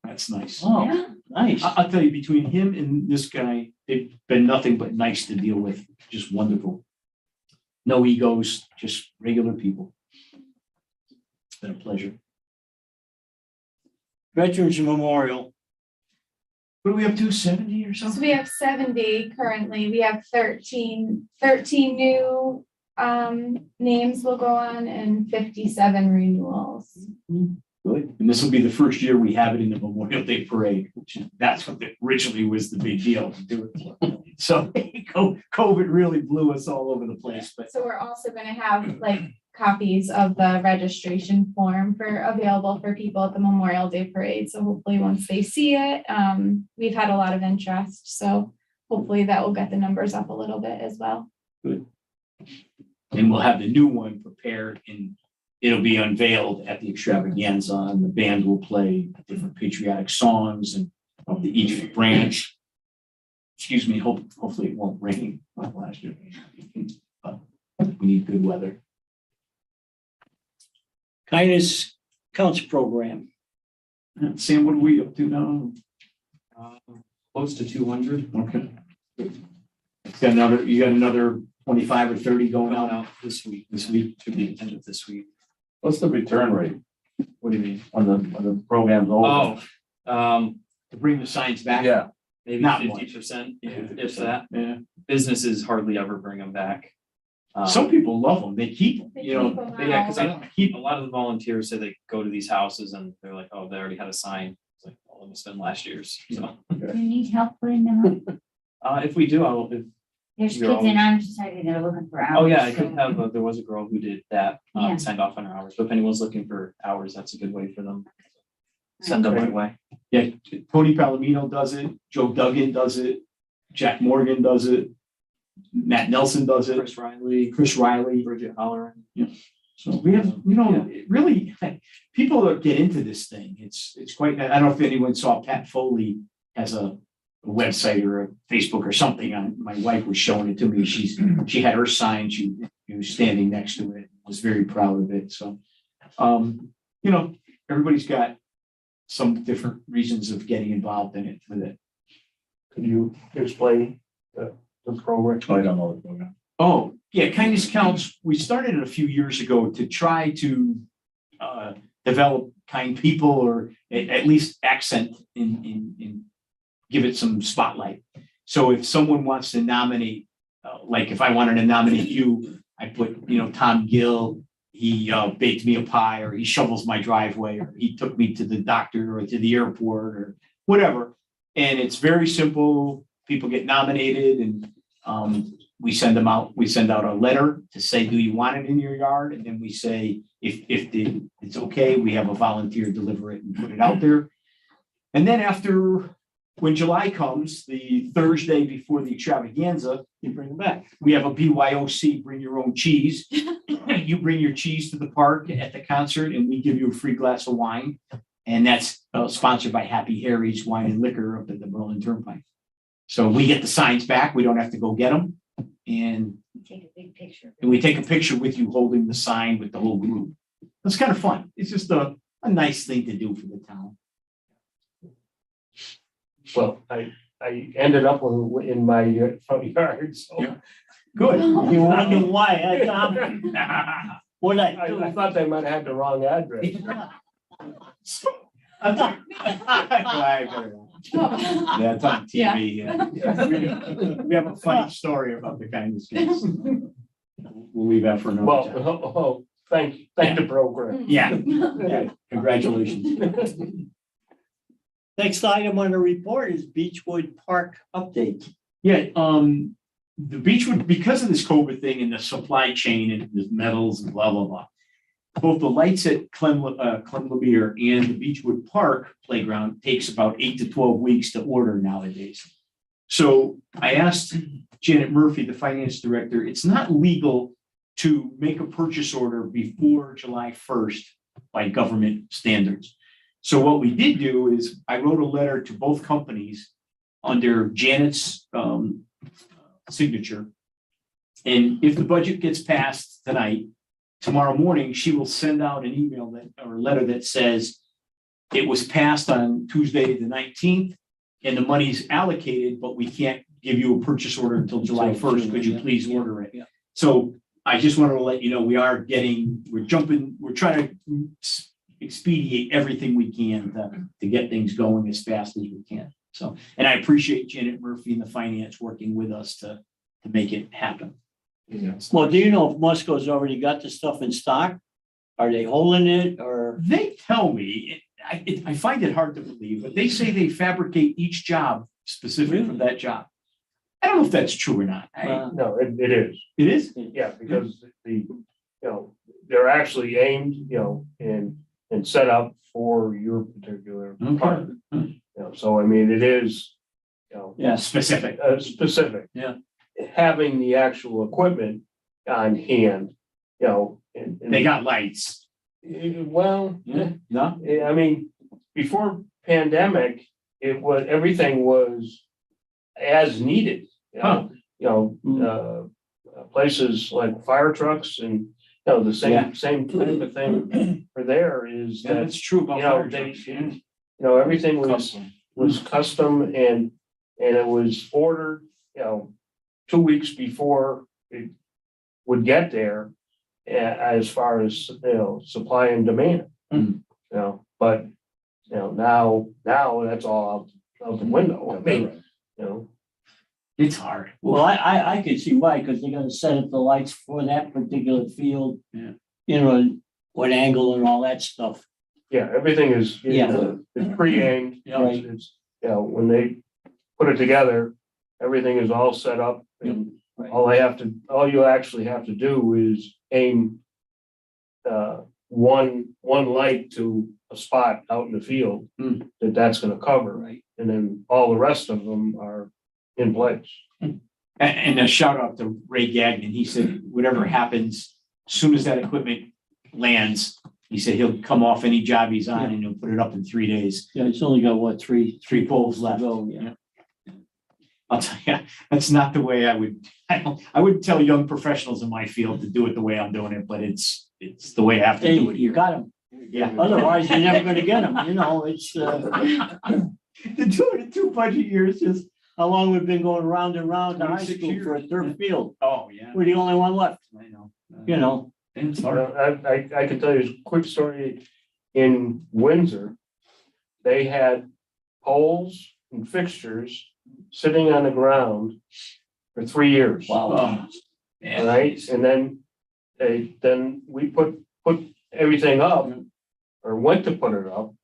that's nice. Oh, Yeah. nice. I'll tell you, between him and this guy, they've been nothing but nice to deal with. Just wonderful. No egos, just regular people. It's been a pleasure. Veterans Memorial. What do we up to, 70 or So something? we have 70 currently. We have 13 new names will go on and 57 renewals. Good. And this will be the first year we have it in the Memorial Day Parade, which that's what originally was the big deal to do it for. So COVID really blew us all over the place, but So we're also going to have like copies of the registration form available for people at the Memorial Day Parade. So hopefully once they see it, we've had a lot of interest. So hopefully that will get the numbers up a little bit as well. good. And we'll have the new one prepared and it'll be unveiled at the extravaganza, and the band will play different patriotic songs and of each branch. Excuse me, hopefully it won't rain like last year. But we need good weather. Kindness Counts Program. Sam, what are we up to now? Close to 200. Okay. You got another 25 or 30 going out This week. this week? To the end of this week. What's the return rate What do you mean? when the program's over? Oh, To bring the signs back? Yeah, maybe Not 50%, if that. Yeah. Businesses hardly ever bring them back. Some people love them. They keep them, They you know. keep 'em But yeah, because out. I keep a lot of the volunteers say they go to these houses and they're like, oh, they already had a sign. It's like, well, it must have been last year's. So Do you need help putting them up? if we do, I will. There's You're kids in always- honor society that are looking for hours. Oh yeah, I so- could have. There was a girl who did that. Yeah. Signed off on her hours. But if anyone's looking for hours, that's a good way for them. Send them my way. Yeah, Tony Palomino does it, Joe Duggan does it, Jack Morgan does it, Matt Nelson does it, Chris Riley. Bridget Holler. So we have, you know, it really, people that get into this thing, it's quite, I don't know if anyone saw Pat Foley has a website or a Facebook or something on, my wife was showing it to me. She had her sign, she was standing next to it, was very proud of it. So, you know, everybody's got some different reasons of getting involved in it with it. Could you explain the program? I don't know the program. Oh, yeah, kindness counts. We started it a few years ago to try to develop kind people, or at least accent in give it some spotlight. So if someone wants to nominate, like if I wanted to nominate you, I put, you know, Tom Gill, he baked me a pie, or he shovels my driveway, or he took me to the doctor or to the airport or whatever. And it's very simple. People get nominated and we send them out. We send out a letter to say, do you want it in your yard? And then we say, if it's okay, we have a volunteer deliver it and put it out there. And then after, when July comes, the Thursday before the extravaganza, you bring them back. We have a BYOC, bring your own cheese. You bring your cheese to the park at the concert and we give you a free glass of wine. And that's sponsored by Happy Harry's Wine and Liquor up at the Berlin Turnpike. So we get the signs back. We don't have to go get them. And Take a big picture. we take a picture with you holding the sign with the whole group. It's kind of fun. It's just a nice thing to do for the town. Well, I ended up in my front yard, so Yeah. Good. You wonder why, Tom? What I thought they might have had the wrong address. Yeah, it's on TV. Yeah. We have a funny story about the kindness case. We'll leave that for another Well, time. thank the program. Yeah, yeah, congratulations. Next item on the report is Beechwood Park update. Yeah, the Beechwood, because of this COVID thing and the supply chain and the metals and blah, blah, blah. Both the lights at Clem Lemire and the Beechwood Park playground takes about 8 to 12 weeks to order nowadays. So I asked Janet Murphy, the finance director, it's not legal to make a purchase order before July 1st by government standards. So what we did do is I wrote a letter to both companies under Janet's signature. And if the budget gets passed tonight, tomorrow morning, she will send out an email or a letter that says it was passed on Tuesday, the 19th, and the money's allocated, but we can't give you a purchase order until July 1st. Could you please order it? Yeah. So I just wanted to let you know, we're trying to expedite everything we can to get things going as fast as we can. So, and I appreciate Janet Murphy and the finance working with us to make it happen. Well, do you know if Musco's already got the stuff in stock? Are they holding it or? They tell me, I find it hard to believe, but they say they fabricate each job specific for that job. I don't know if that's true or not. No, it is. It is? Yeah, because they're actually aimed, and set up for your particular part. So I mean, it is, Yeah, specific. specific. Yeah. Having the actual equipment on hand, and They got lights. well, Yeah, no? I mean, before pandemic, everything was as needed. Huh. Places like fire trucks and, the Yeah. same type of thing for there is Yeah, that, that's true about fire trucks. Yeah. everything was custom and it was ordered, 2 weeks before it would get there, as far as, supply and demand. Mhm. But, now that's all out the window. I mean, you know. It's hard. Well, I could see why, because they're gonna set up the lights for that particular field. Yeah. You know, what angle and all that stuff. Yeah, everything is, Yeah. it's pre-aimed. Yeah. Right. It's, you know, when they put it together, everything is all set up and Right. all you actually have to do is aim one light to a spot out in the field Hmm. that's gonna cover, Right. and then all the rest of them are in place. And a shout out to Ray Gagnon. He said, whatever happens, as soon as that equipment lands, he said he'll come off any job he's on and he'll put it up in 3 days. Yeah, it's only got what, three Poles to left. go, yeah. I'll tell you, that's not the way I wouldn't tell young professionals in my field to do it the way I'm doing it, but it's the way I have to Hey, do it you here. got them. Yeah. Otherwise, you're never gonna get them, you know, it's, To do it in 2 budget years is, how long we've been going round and round to high 26 school for a years. third field. oh, yeah. We're the only one left, I know. you know. It's hard. I can tell you a quick story. In Windsor, they had poles and fixtures sitting on the ground for 3 years. Oh, yeah. Right, and then we put everything up, or went to put it up.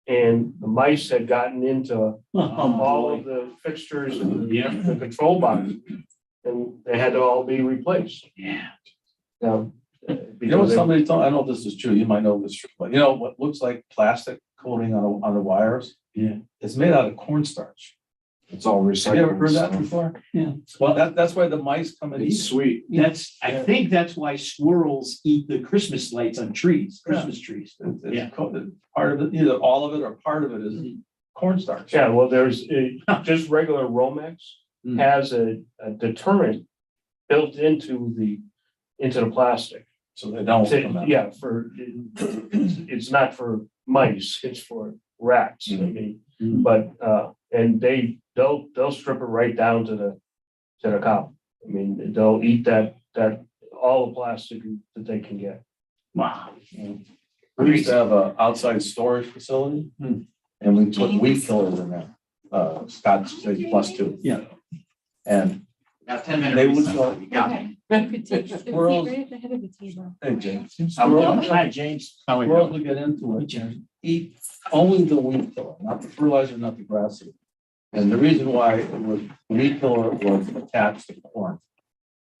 And the mice had gotten into all of the fixtures and Yeah. the control box. And they had to all be replaced. Yeah. Now, You know what because somebody told, I don't know if this is true, you might know this, true, but you know what looks like plastic coating on the wires? Yeah. It's made out of cornstarch. It's all recycled. Have you ever heard that stuff. before? Yeah. Well, that's why the mice come and eat. It's sweet. I think that's why squirrels eat the Christmas lights on trees, Christmas trees. It's Yeah. part of it, either all of it or part of it is cornstarch. Yeah, well, there's just regular Romex Mm. has a deterrent built into the plastic. So they don't come out. Yeah, it's not for mice, it's for rats, I mean, Mm. but, and they'll strip it right down to the cop. I mean, they'll eat that, all the plastic that they can get. Wow. We used to have an outside storage facility and we put weed killers in there. Scotch +2. Yeah. And Got 10 minutes. they would go, Okay. Squirrels. Right at the head of the table. hey, James. Hi, James. Squirrels would get into it, eat only the weed killer, not the fertilizer, not the grass seed. And the reason why it was, weed killer was attached to corn.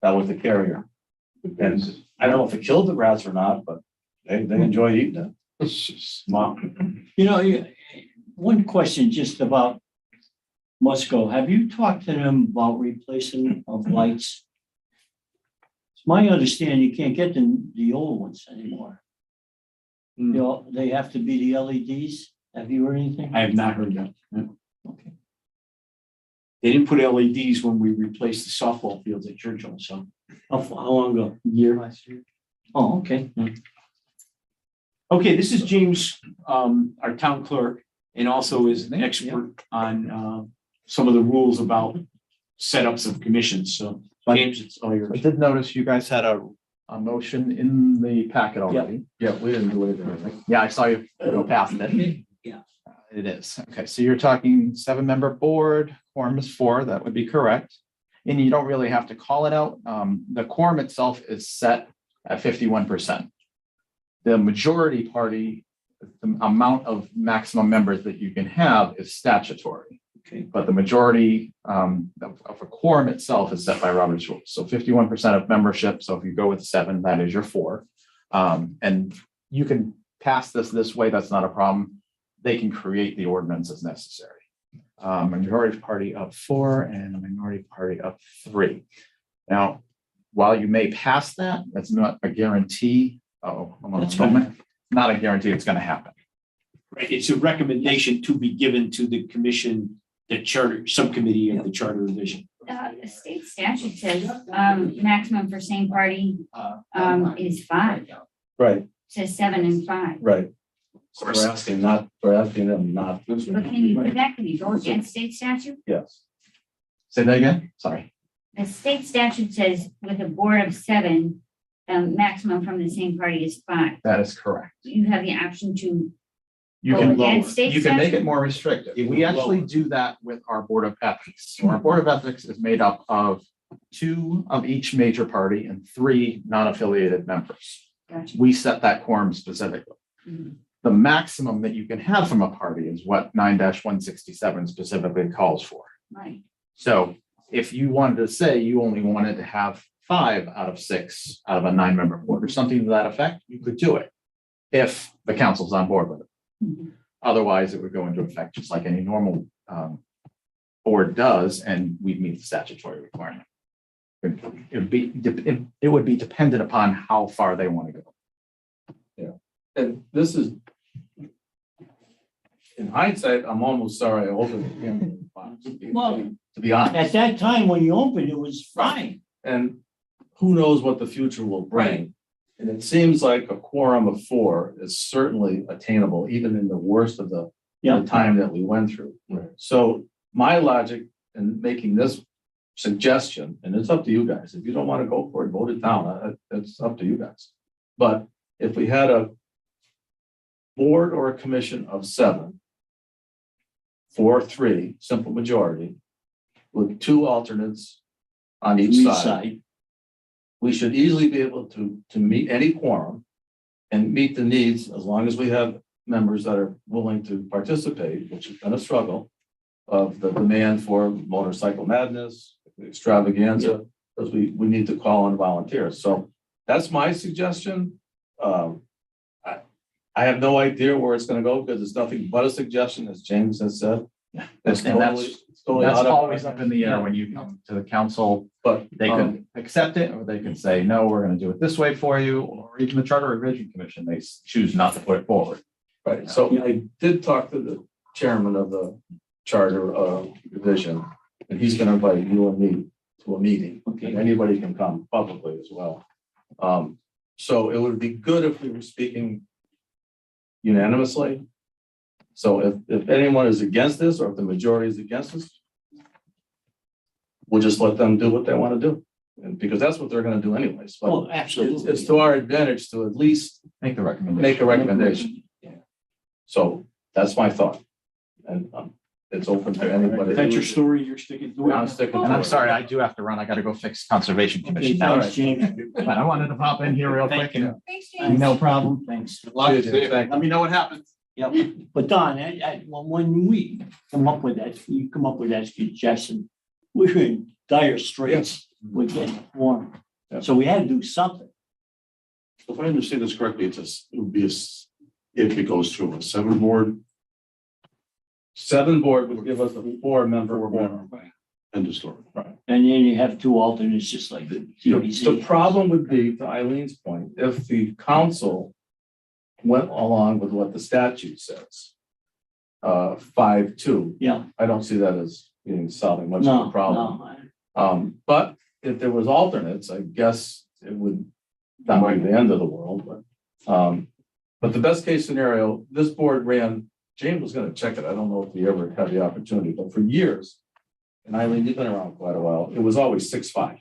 That was the carrier. And I don't know if it killed the grass or not, but they enjoy eating it. Wow. You know, one question just about Musco. Have you talked to them about replacement of lights? It's my understanding you can't get the old ones anymore. You know, they have to be the LEDs. Have you heard anything? I have not heard that. Okay. They didn't put LEDs when we replaced the softball fields at Churchill, so. How long ago? Last year. Oh, okay. Okay, this is James, our town clerk, and also is an expert on some of the rules about setups of commissions. So James, it's all I yours. did notice you guys had a motion in the packet already. Yeah, we didn't do anything. Yeah, I saw you go past it. Yeah. It is. Okay, so you're talking 7-member board, quorum is 4, that would be correct. And you don't really have to call it out. The quorum itself is set at 51%. The majority party, the amount of maximum members that you can have is statutory. Okay. But the majority of a quorum itself is set by Robert's rules. So 51% of membership. So if you go with 7, that is your 4. And you can pass this way. That's not a problem. They can create the ordinance as necessary. A majority party of 4 and a minority party of 3. Now, while you may pass that, that's not a guarantee. Not a guarantee it's going to happen. Right, it's a recommendation to be given to the commission, the charter subcommittee of the charter revision. The state statute says, maximum for same party, is 5. Right, Says 7 and 5. right. So we're asking them not. But can you do that? Can you go against state statute? Yes. Say that again? Sorry. The state statute says with a board of 7, maximum from the same party is 5. That is correct. You have the option to You Go can, against state you can make it statute? more restrictive. We actually do that with our Board of Ethics. So our Board of Ethics is made up of 2 of each major party and 3 non-affiliated members. Gotcha. We set that quorum specifically. Mhm. The maximum that you can have from a party is what 9-167 specifically calls for. Right, So if you wanted to say you only wanted to have 5 out of 6 out of a 9-member board or something to that effect, you could do it if the council's on board with it. Mhm. Otherwise, it would go into effect just like any normal board does, and we'd meet the statutory requirement. It would be dependent upon how far they want to go. And this is. In hindsight, I'm almost sorry I opened the Pandora's box, Well, To be honest, at that time when you opened, it was fine. and who knows what the future will bring. And it seems like a quorum of 4 is certainly attainable, even in the worst of the Yeah. time that we went through. So my logic in making this suggestion, and it's up to you guys, if you don't want to go for it, vote it down, it's up to you guys. But if we had a board or a commission of 7, 4-3, simple majority, with 2 alternates on each Each side, we should easily be able to meet any quorum and meet the needs as long as we have members that are willing to participate, which has been a struggle of the demand for motorcycle madness, extravaganza, because we need to call on volunteers. So that's my suggestion. I have no idea where it's gonna go because it's nothing but a suggestion, as James has said. It's And that's- totally, it's totally that's out of- always up in the air when you come to the council. But They could accept it, or they could say, no, we're gonna do it this way for you, or even the Charter Revision Commission, they choose not to put it forward. right, so I did talk to the chairman of the charter division, and he's gonna invite you and me to a meeting. Okay. And anybody can come publicly as well. So it would be good if we were speaking unanimously. So if anyone is against this, or if the majority is against this, we'll just let them do what they want to do. And because that's what they're gonna do anyways, but Oh, absolutely. it's to our advantage to at least Make the recommendation. make a recommendation. So that's my thought. And it's open to anybody. That's your story, you're sticking to I'm it. sticking And to I'm it. sorry, I do have to run. I gotta go fix Conservation Okay, Commission. thanks, James. But I wanted to pop in here real Thank quick and Thanks, James. No problem, thanks. let me know what happens. Yep, but Don, when we come up with that, you come up with that suggestion, we're in dire straits. We're getting warm. Yeah. So we had to do something. If I understand this correctly, it would be if it goes through a 7 board 7 board would give us a 4-member quorum. end of story. And then you have 2 alternates, just like the The TBC. problem would be, to Eileen's point, if the council went along with what the statute says. 5-2, Yeah, I don't see that as being solving much of no, the problem. no. But if there was alternates, I guess it would not be the end of the world, but the best case scenario, this board ran, James was gonna check it, I don't know if he ever had the opportunity, but for years, and Eileen, you've been around quite a while, it was always 6-5.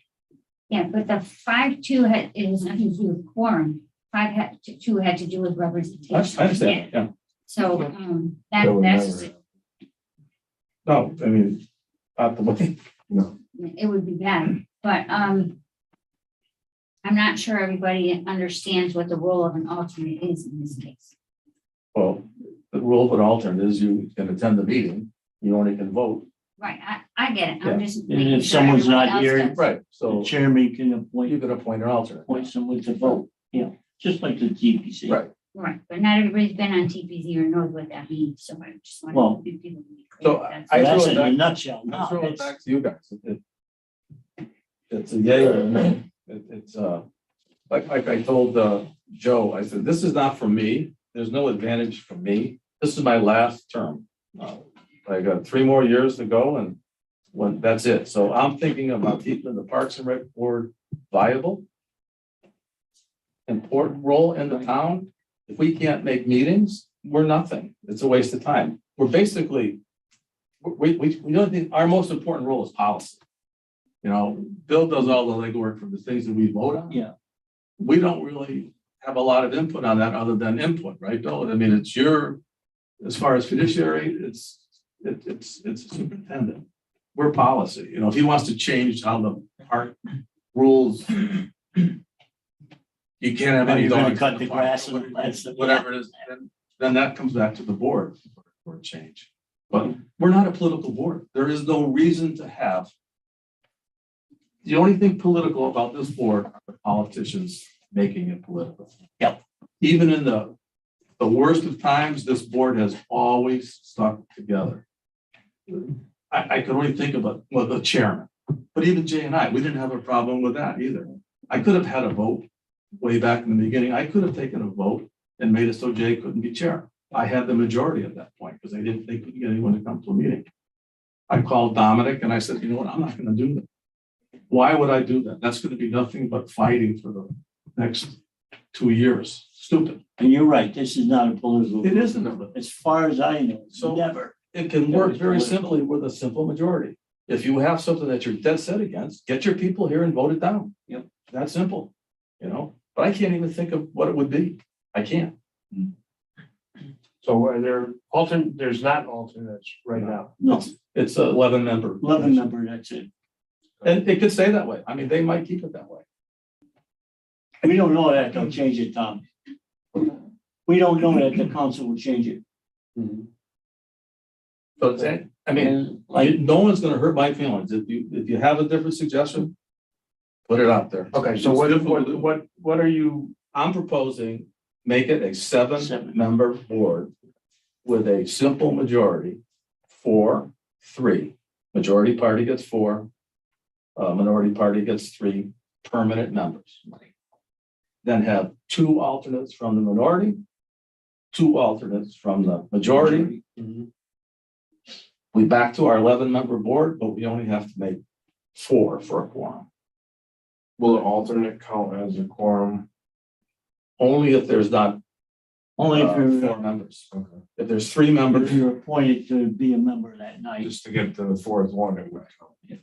yeah, but the 5-2 it was nothing to do with quorum. 5-2 had to do with representation. I understand, yeah. So, That would that's, never- No, I mean, not the way. it would be bad, but, I'm not sure everybody understands what the role of an alternate is in this case. Well, the rule of an alternate is you can attend the meeting, you only can vote. Right, I get it, I'm just. And making if sure someone's everybody not else here, does. Right. The So chairman can you appoint could appoint an alternate. someone to vote, just like the TBC. Right. Right, but not everybody's been on TPZ or knows what that means, so I just Well, want to. people to be clear so that that's- I That's throw it in a back- nutshell. I No, throw it it's- back to you guys. It's a yay or a nay. It's like I told Joe, I said, this is not for me. There's no advantage for me. This is my last term. I got 3 more years to go and that's it. So I'm thinking about keeping the Parks and Rec Board viable. Important role in the town. If we can't make meetings, we're nothing. It's a waste of time. We're basically, we don't think, our most important role is policy. You know, Bill does all the legwork for the things that we vote on. Yeah. We don't really have a lot of input on that other than input, right, Bill? I mean, it's your as far as fiduciary, it's a superintendent. We're policy, you know, if he wants to change how the park rules. You can't have Are any you gonna dogs. cut in the park, grass and that's the- whatever it is, then that comes back to the board for a change. But we're not a political board. There is no reason to have. The only thing political about this board are the politicians making it political. Yep. Even in the worst of times, this board has always stuck together. I can only think about, well, the chairman, but even Jay and I, we didn't have a problem with that either. I could have had a vote way back in the beginning. I could have taken a vote and made it so Jay couldn't be chair. I had the majority at that point because they couldn't get anyone to come to a meeting. I called Dominic and I said, you know what, I'm not gonna do that. Why would I do that? That's gonna be nothing but fighting for the next 2 years. Stupid. And you're right, this is not a political. It isn't. As far as I know, So- never. It can work very simply with a simple majority. If you have something that you're dead set against, get your people here and vote it down. Yep. That simple, you know, but I can't even think of what it would be. I can't. So are there's not alternates right now. No, It's 11 member. 11 member, that's it. And it could stay that way. I mean, they might keep it that way. We don't know that they'll change it, Tom. We don't know that the council will change it. So it's, I mean, And like, no one's gonna hurt my feelings. If you have a different suggestion, put it out there. Okay, so what are you, I'm proposing, make it a Seven. 7-member board with a simple majority, 4-3. Majority party gets 4, minority party gets 3 permanent members. Then have 2 alternates from the minority, 2 alternates from the majority. We back to our 11-member board, but we only have to make 4 for a quorum. will an alternate count as a quorum? Only if there's not only if 4 you're, members. If there's 3 members, if you're appointed to be a member that night. Just to get to the fourth one, it would count.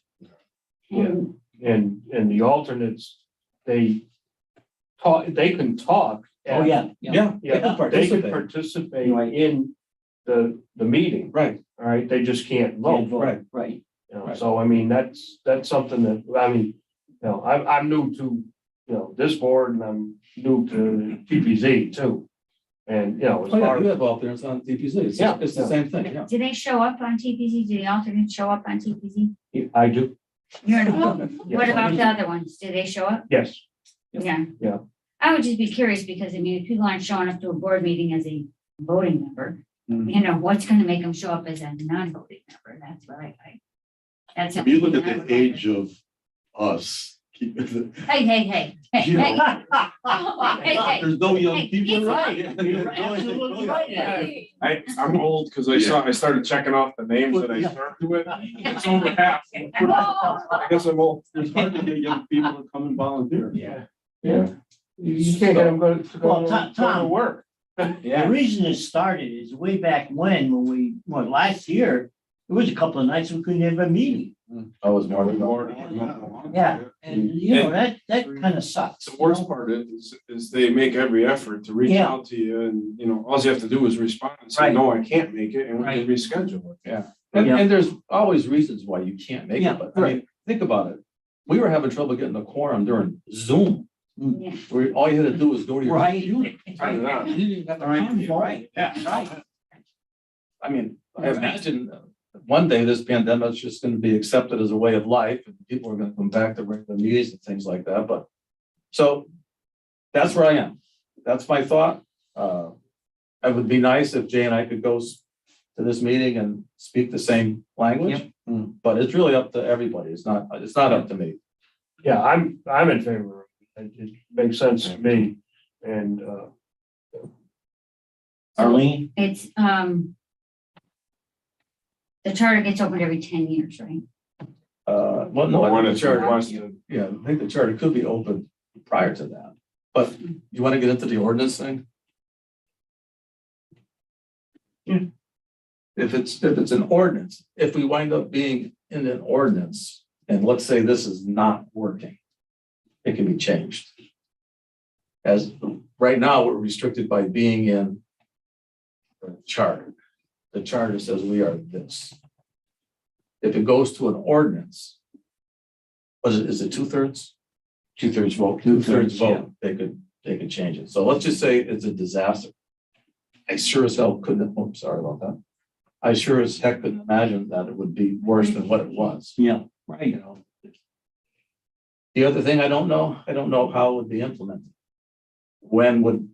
And And the alternates, they can talk. Oh, yeah. yeah, Yeah, they could participate. participate Right. in the meeting, Right, all right? They just can't Can't vote. vote, right. right. You know, Right. so I mean, that's something that, I mean, you know, I'm new to, you know, this board and I'm new to TPZ too. And, you know, as Oh, yeah, far you as, have alternates on TPZ. It's Yeah, it's the yeah. same thing, yeah. do they show up on TPZ? Do the alternates show up on TPZ? I do, You're, Yes. what about the other ones? Do they show up? yes. Yeah. Yeah. I would just be curious because I mean, if people aren't showing up to a board meeting as a voting member, Mhm. you know, what's gonna make them show up as a non-voting member? That's what I. That's. If you look at something I would the age of us, keep it. Hey, hey, hey, hey, You know, hey. Hey, hey. There's no young Hey, people. it's right. You're absolutely right. I'm old because I started checking off the names that I started with. It's over half. I guess I'm old. It's hard to get young people to come and volunteer. Yeah. Yeah. You can't get them Well, to Tom. work. The reason it started is way back when we, last year, there was a couple of nights we couldn't have a meeting. I was more than Yeah, and you know, that kind of sucks. The worst part is they make every effort to reach Yeah. out to you and, you know, all you have to do is respond and say, Right. no, I can't make it, and we Right. can reschedule it. Yeah. And there's always reasons why you can't make Yeah, it, but I mean, think about it. We were having trouble getting a quorum during Zoom, Yeah. where all you had to do was go to your Right. computer. Turn it on. You didn't even have to come here. Right. Yeah. I mean, I imagine one day this pandemic is just going to be accepted as a way of life and people are going to come back to regular meetings and things like that. But so that's where I am. That's my thought. It would be nice if Jay and I could go to this meeting and speak the same language, but it's really up to everybody. It's not up to me. Yeah, I'm in favor of it. It makes sense to me. And, Arlene? It's, the charter gets opened every 10 years, right? Well, no, I When think the it's charter, requested. yeah, I think the charter could be open prior to that. But you want to get into the ordinance thing? Yeah. If it's an ordinance, if we wind up being in an ordinance, and let's say this is not working, it can be changed. As right now, we're restricted by being in the charter. the charter says we are this. If it goes to an ordinance, is it 2/3? 2/3 vote. 2/3 yeah. vote, they could change it. So let's just say it's a disaster. I sure as hell couldn't, oh, sorry about that. I sure as heck couldn't imagine that it would be worse than what it was. Yeah, You right. know. The other thing I don't know how it would be implemented. When?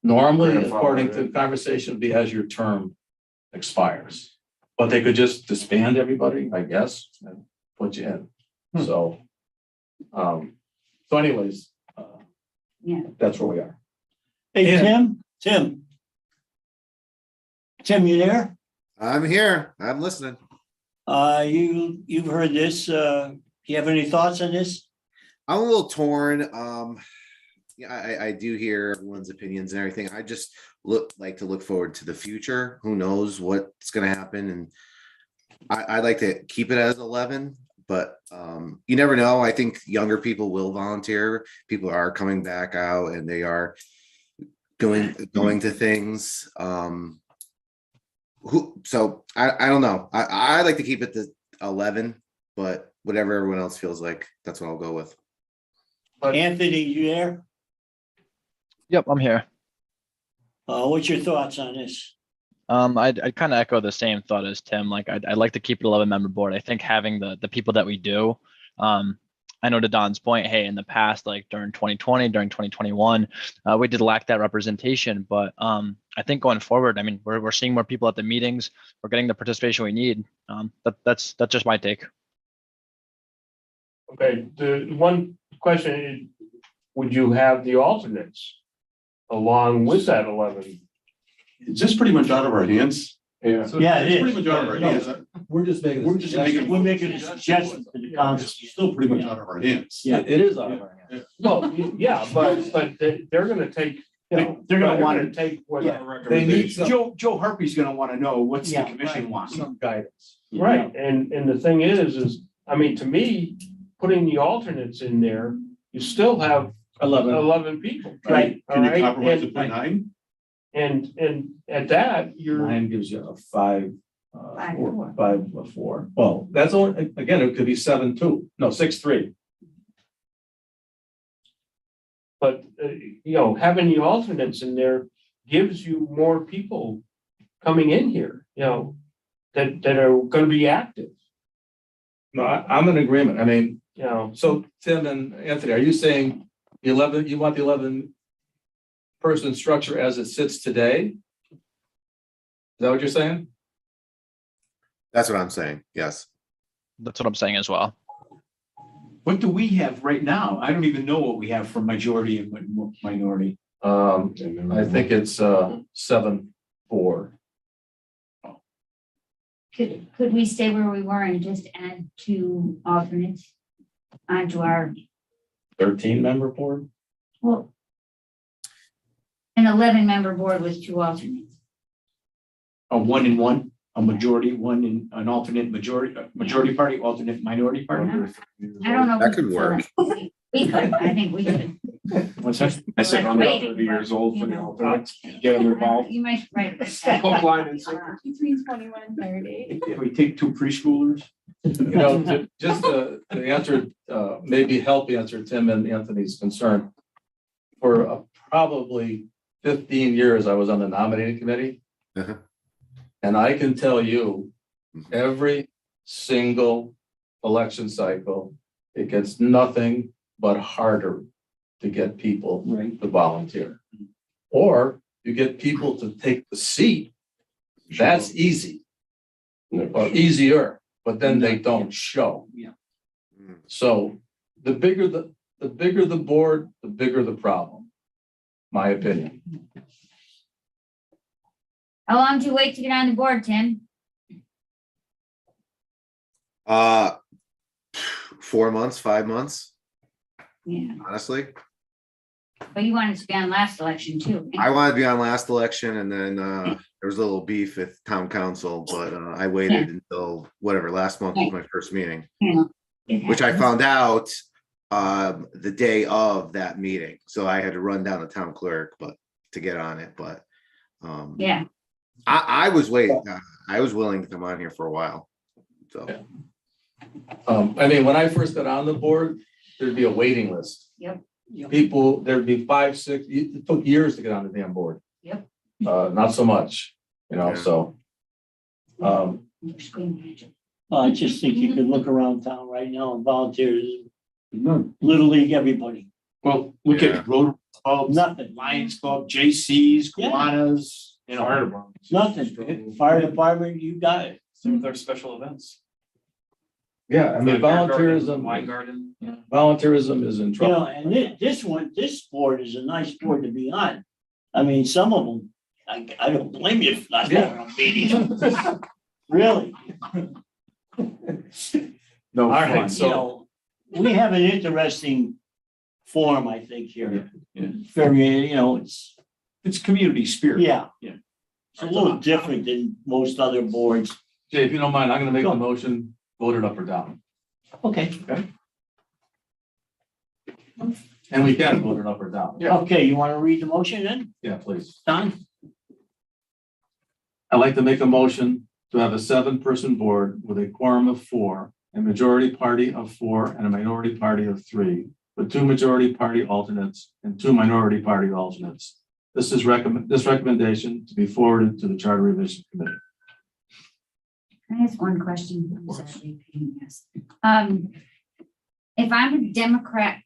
Normally, according to the conversation, would be as your term expires. But they could just disband everybody, I guess, and put you in. So, anyways, Yeah. that's where we are. Hey, Yeah. Tim, you there? I'm here. I'm listening. You've heard this. Do you have any thoughts on this? I'm a little torn. Yeah, I do hear everyone's opinions and everything. I just like to look forward to the future. Who knows what's going to happen? And I'd like to keep it as 11, but you never know. I think younger people will volunteer. People are coming back out and they are going to things. So I don't know. I like to keep it to 11, but whatever everyone else feels like, that's what I'll go with. Anthony, you there? Yep, I'm here. What's your thoughts on this? I'd kind of echo the same thought as Tim. Like, I'd like to keep it 11-member board. I think having the people that we do, I know to Don's point, hey, in the past, like during 2020, during 2021, we did lack that representation. But I think going forward, I mean, we're seeing more people at the meetings. We're getting the participation we need. That's just my take. Okay, the one question is, would you have the alternates along with that 11? It's just pretty much out of our hands. Yeah. Yeah, it It's is. pretty much out of our hands. We're just making. We're making a suggestion to the council. It's still pretty much out of our hands. Yeah. It is out of our hands. Well, yeah, but they're gonna take, They're gonna want to, take what yeah, our they need, recommendation. Joe Harpy's gonna want to know what's the Yeah, commission right. wants. Some guidance. Right, and the thing is, I mean, to me, putting the alternates in there, you still have 11 people. Right. Can you All right, compromise to put 9? And at that, you're, 9 gives you a 5, Five. 4. Well, that's only, again, it could be 7-2. No, 6-3. but, having the alternates in there gives you more people coming in here, that are gonna be active, No, I'm in agreement. I mean, you know. so Tim and Anthony, are you saying you want the 11 person structure as it sits today? Is that what you're saying? That's what I'm saying. Yes. That's what I'm saying as well. What do we have right now? I don't even know what we have for majority and minority. I think it's 7-4. Could we stay where we were and just add 2 alternates onto our, 13-member board? well, an 11-member board with 2 alternates? A 1 and 1, a majority, one in an alternate majority party, alternate minority party. I don't know. if That we could could work. fill it. We could, I think we could. What's that? I said I'm Like, about 30 years old for the you know. alternates, get them involved. You might write this Hook, down. line, and sinker. Between 21 and 30. If we take 2 preschoolers. Just to answer, maybe help answer Tim and Anthony's concern. For probably 15 years, I was on the nominating committee. Uh-huh. And I can tell you, every single election cycle, it gets nothing but harder to get people Right. to volunteer. Or you get people to take the seat, that's easy, or easier, but then they don't show. Mm. So the bigger the board, the bigger the problem, my opinion. How long do you wait to get on the board, Tim? 4 months, 5 months, Yeah, honestly. but you wanted to be on last election too. I wanted to be on last election and then there was a little beef with town council, but I waited until whatever, last month was my first meeting, It which I happens. found out the day of that meeting. So I had to run down the town clerk, but to get on it, but Yeah, I was waiting, I was willing to come on here for a while. So, I mean, when I first got on the board, there'd be a waiting list. Yep. People, there'd be 5, 6, it took years to get on the damn board. Yep. Not so much, Yeah. so. I just think you could look around town right now and volunteers, Little League, everybody, Well, look Yeah. at Rotary Clubs, nothing, Lions Club, JCs, Yeah. Kiwanis, you know. Fire department. nothing. Fire department, you got it. So with our special events. Yeah, I mean, Wine volunteerism, garden, yeah. volunteerism is in You know, trouble. and this board is a nice board to be on. I mean, some of them, I don't blame you for not going on meetings. Really, No All right, fun. so- you know, we have an interesting forum, I think, here. Yeah. Very, you know, It's community spirit. yeah. Yeah. It's a little different than most other boards. Jay, if you don't mind, I'm gonna make the motion, vote it up or down. Okay, And we can vote it up or down. okay, you want to read the motion then, Yeah, please. Don? I'd like to make a motion to have a 7-person board with a quorum of 4, a majority party of 4, and a minority party of 3, with 2 majority party alternates and 2 minority party alternates. This recommendation to be forwarded to the Charter Revision Committee. Can I ask one question? I'm sorry, yes. If I'm a Democrat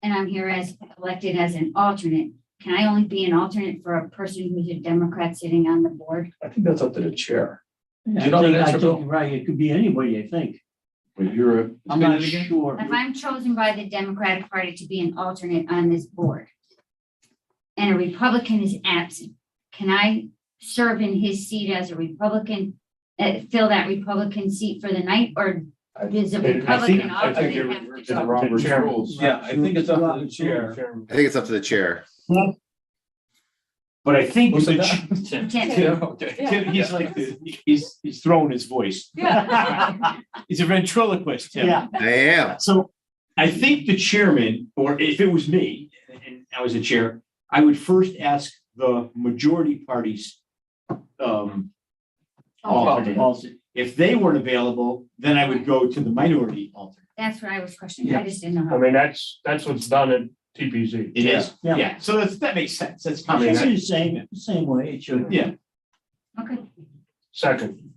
and I'm here as elected as an alternate, can I only be an alternate for a person who's a Democrat sitting on the board? I think that's up to the chair. I you know the think- I answer, think Bill? you're right, it could be anybody, I think. But you're, I'm not sure. If I'm chosen by the Democratic Party to be an alternate on this board and a Republican is absent, can I serve in his seat as a Republican, fill that Republican seat for the night, or does a Republican I think alternate it have refers to to go? Robert's Chairman. rules. yeah, I think it's up to the chair. I think it's up to the chair. But I think. Who said the- that? Tim. Tim. Tim, Okay. Tim, he's like, he's throwing his voice. He's a ventriloquist, Tim. Yeah, I am. So I think the chairman, or if it was me and I was the chair, I would first ask the majority parties. Alternate. If they weren't available, then I would go to the minority alternate. That's what I was questioning. I just didn't know I how. mean, that's what's done at TPZ. It is, Yeah. yeah, so that makes sense, that's it common. should be the same way, it should. Yeah, Okay. Second,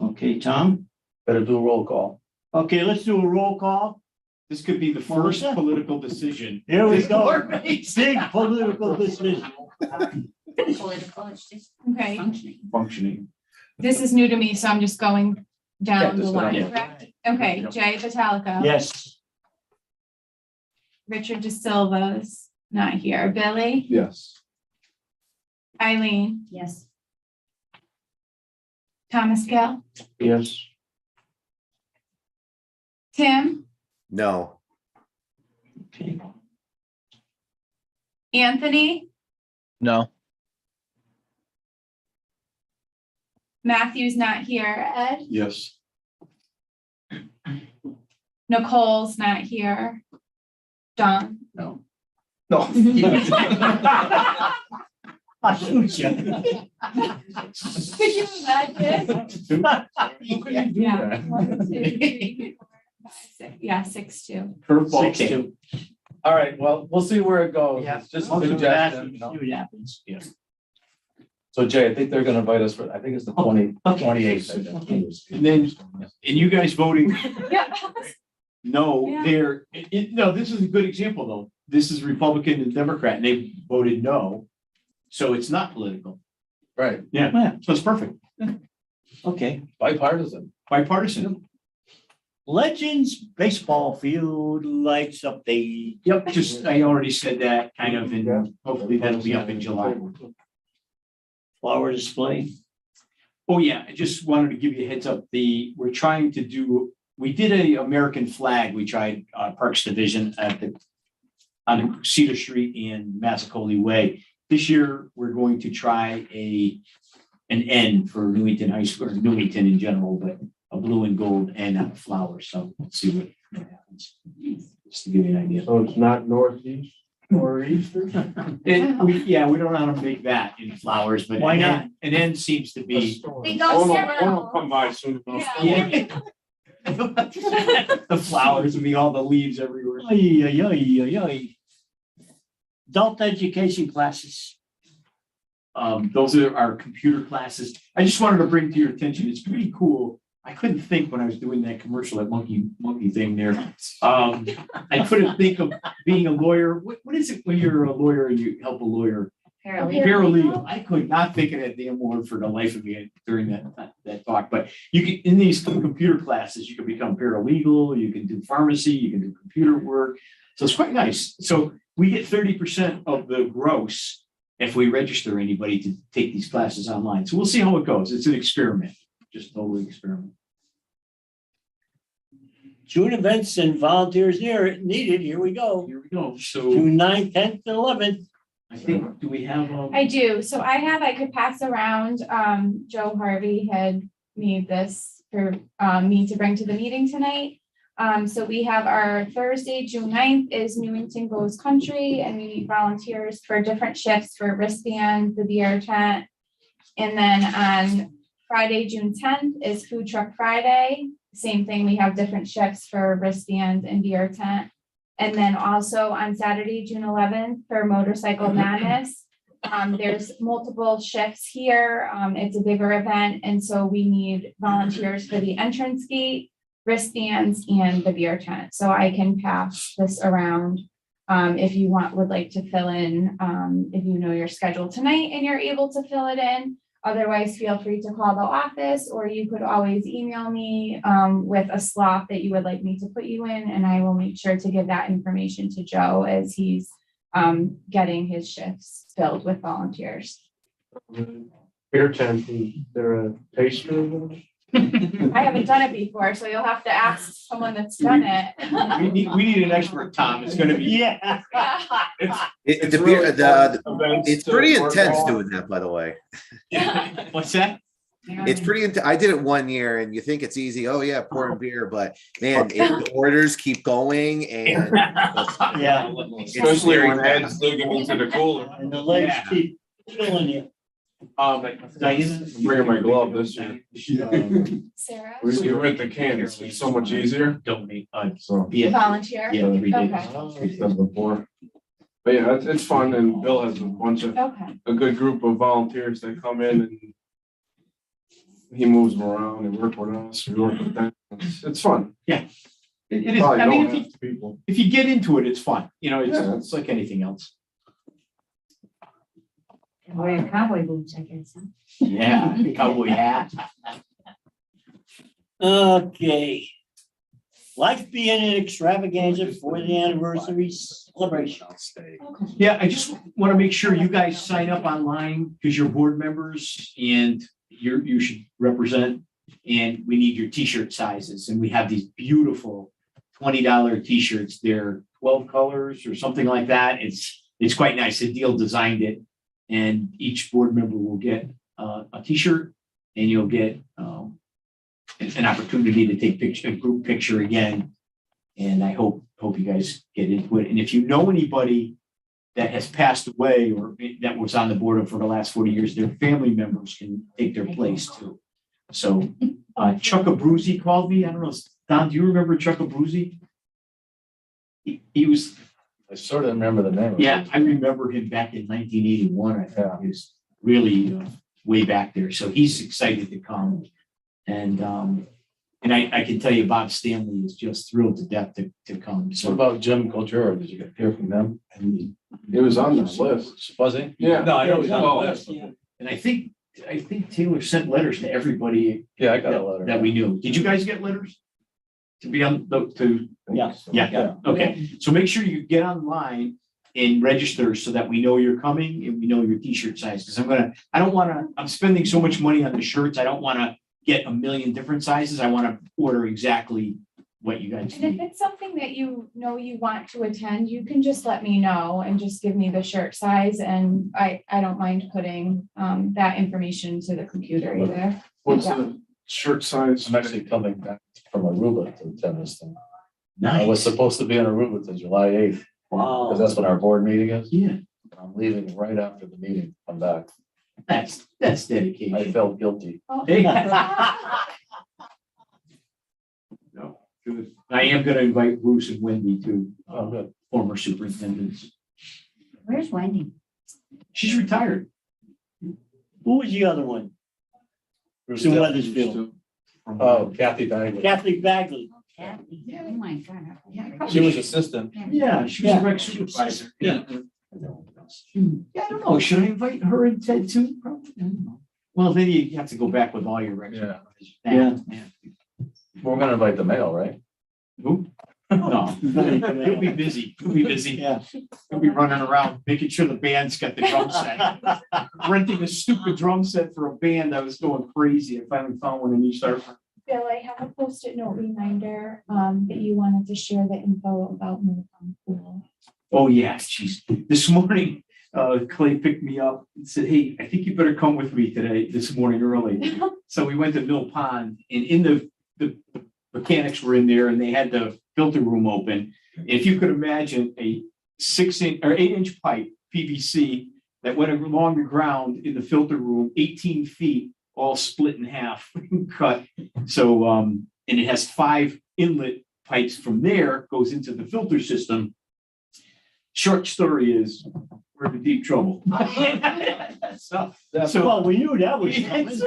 Okay, Tom? Better do a roll call. Okay, let's do a roll call. this could be the first Melissa? political decision. Here we this go. board makes. Big political decision. Political, it's just Okay, functioning. Functioning. this is new to me, so I'm just going Yeah, down the just go down line, the- correct? Okay, Jay Vitalico. Yes, Richard De Silva's not here. Billy, Yes. Eileen, Yes. Thomas Gill, yes, Tim, No. okay, Anthony, No. Matthew's not here. Ed, Yes. Nicole's not here. Don. No. I'll shoot you. Could you imagine? Yeah. 1, 2, 3, 4, 5, 6. Yeah, 6-2. Curveball. 6-2. All right, well, we'll see where it goes. Yeah. It's just a I'll do that, suggestion, you see know. what happens. Yeah. So Jay, I think they're gonna invite us for, I think it's the 28th. I think. And then, and you guys voting Yeah. no, Yeah. no, this is a good example though. This is Republican and Democrat and they voted no. So it's not political. Right, Yeah, so it's perfect. Okay, bipartisan. Bipartisan. Legends Baseball Field Lights Update. Yep, just, I already said that kind of, and hopefully that'll be up in July. Flower display. Oh, yeah, I just wanted to give you a heads up. We're trying to do, we did a American flag. We tried Parks Division on Cedar Street and Massacoli Way. This year, we're going to try an N for Newington High School, or Newington in general, but a blue and gold N on a flower. So let's see what happens. Just to give you an idea. so it's not northeast. Or Easter. And we don't know how to make that in flowers, but. Why not? An end seems to be. They go One several. will come by soon enough. Yeah. The flowers would be all the leaves everywhere. Ay, ay, ay, ay, ay. Adult education classes. Those are our computer classes. I just wanted to bring to your attention, it's pretty cool. I couldn't think when I was doing that commercial, that monkey thing there. I couldn't think of being a lawyer. What is it when you're a lawyer and you help a lawyer? Paralegal. Paralegal. I could not think of that damn word for the life of me during that talk, but you can, in these computer classes, you can become paralegal, you can do pharmacy, you can do computer work. So it's quite nice. So we get 30% of the gross if we register anybody to take these classes online. So we'll see how it goes. It's an experiment, just totally experiment. June events and volunteers needed. Here we go. Here we go. So June 9th, 10th, and 11th. I think, do we have? I do. So I could pass around, Joe Harvey had made this for me to bring to the meeting tonight. So we have our Thursday, June 9th is Newington Goes Country, and we need volunteers for different shifts for wristband, the beer tent. And then on Friday, June 10th is Food Truck Friday. Same thing, we have different shifts for wristband and beer tent. And then also on Saturday, June 11th for Motorcycle Madness. There's multiple shifts here. It's a bigger event. And so we need volunteers for the entrance gate, wristbands, and the beer tent. So I can pass this around if you would like to fill in, if you know your schedule tonight and you're able to fill it in. Otherwise, feel free to call the office, or you could always email me with a slot that you would like me to put you in, and I will make sure to give that information to Joe as he's getting his shifts filled with volunteers. Beer tent, they're a taster. I haven't done it before, so you'll have to ask someone that's done it. We need an expert, Tom. It's gonna be. Yeah. It's pretty intense doing that, by the way. What's that? It's pretty, I did it 1 year and you think it's easy. Oh yeah, pouring beer, but man, the orders keep going and. Yeah. Especially when Ed's digging into the cooler. And the legs keep killing you. Diana? I'm bringing my glove this year. Sarah? We rent the can, it's so much easier, Donate. so. Yeah. Volunteer? Yeah, 3 days. Okay. We've done before. But yeah, it's fun, and Bill has a bunch of, Okay. a good group of volunteers that come in and he moves them around and work with us, we work with them. It's fun. It is. Probably I mean, don't have people. if you get into it, it's fun. You know, Yeah. it's like anything else. And wear your cowboy boots, I guess, huh? Yeah, cowboy hat. Okay. Life being an extravaganza for the anniversary celebration. Yeah, I just want to make sure you guys sign up online because you're board members and you should represent. And we need your t-shirt sizes. And we have these beautiful $20 t-shirts. They're 12 colors or something like that. It's quite nice. The deal designed it. And each board member will get a t-shirt and you'll get an opportunity to take a group picture again. And I hope you guys get into it. And if you know anybody that has passed away or that was on the board for the last 40 years, their family members can take their place too. So Chuck Abruzzi called me. I don't know, Don, do you remember Chuck Abruzzi? He was. I sort of remember the name. Yeah, I remember him back in 1981. I think he was really way back there. So he's excited to come. And I can tell you, Bob Stanley is just thrilled to death to come. What So about Jim Kultura? Did you hear from them? It was on this list. Was he? Yeah. No, I know he's on the Oh. list. and I think Taylor sent letters to everybody Yeah, I got a letter. that we knew. Did you guys get letters? To be on to Yeah, okay. So make sure you get online and register so that we know you're coming and we know your t-shirt size. Because I'm spending so much money on the shirts. I don't want to get a million different sizes. I want to order exactly what you guys And if need. it's something that you know you want to attend, you can just let me know and just give me the shirt size, and I don't mind putting that information to the computer either. What's the shirt size? I'm actually coming back from Aruba to attend this thing. I Nice. was supposed to be in Aruba till July 8th. Wow. because that's when our board meeting is. Yeah, I'm leaving right after the meeting, come back. that's I dedication. felt guilty. Hey. No, good. I am gonna invite Bruce and Wendy too, Oh, good. former superintendents. Where's Wendy? She's retired. Who was the other one? Sue Weathersfield. Oh, Kathy Bagley. Kathleen Bagley. Kathy. Oh, my God. I forgot. She was assistant. Yeah, she was a rec supervisor. Yeah. Yeah, I don't know. Should I invite her and Ted too? Probably. I don't know. Well, then you have to go back with all your rec. Yeah. supervisors. We're gonna invite the mail, right? Who? No, he'll be busy. He'll be busy. Yeah. He'll be running around, making sure the band's got the drum set. Renting a stupid drum set for a band. I was going crazy. I finally found one in East Hartford. Bill, I have a post-it note reminder, that you wanted to share the info about Newington Pool. Oh, yeah, geez. This morning, Clay picked me up and said, hey, I think you better come with me today, this morning early. So we went to Mill Pond and in the mechanics were in there and they had the filter room open. If you could imagine a 6-inch or 8-inch pipe, PVC, that went along the ground in the filter room, 18 feet, all split in half, cut. So, and it has 5 inlet pipes from there, goes into the filter system. Short story is, we're in deep trouble. So, Well, we knew that was coming.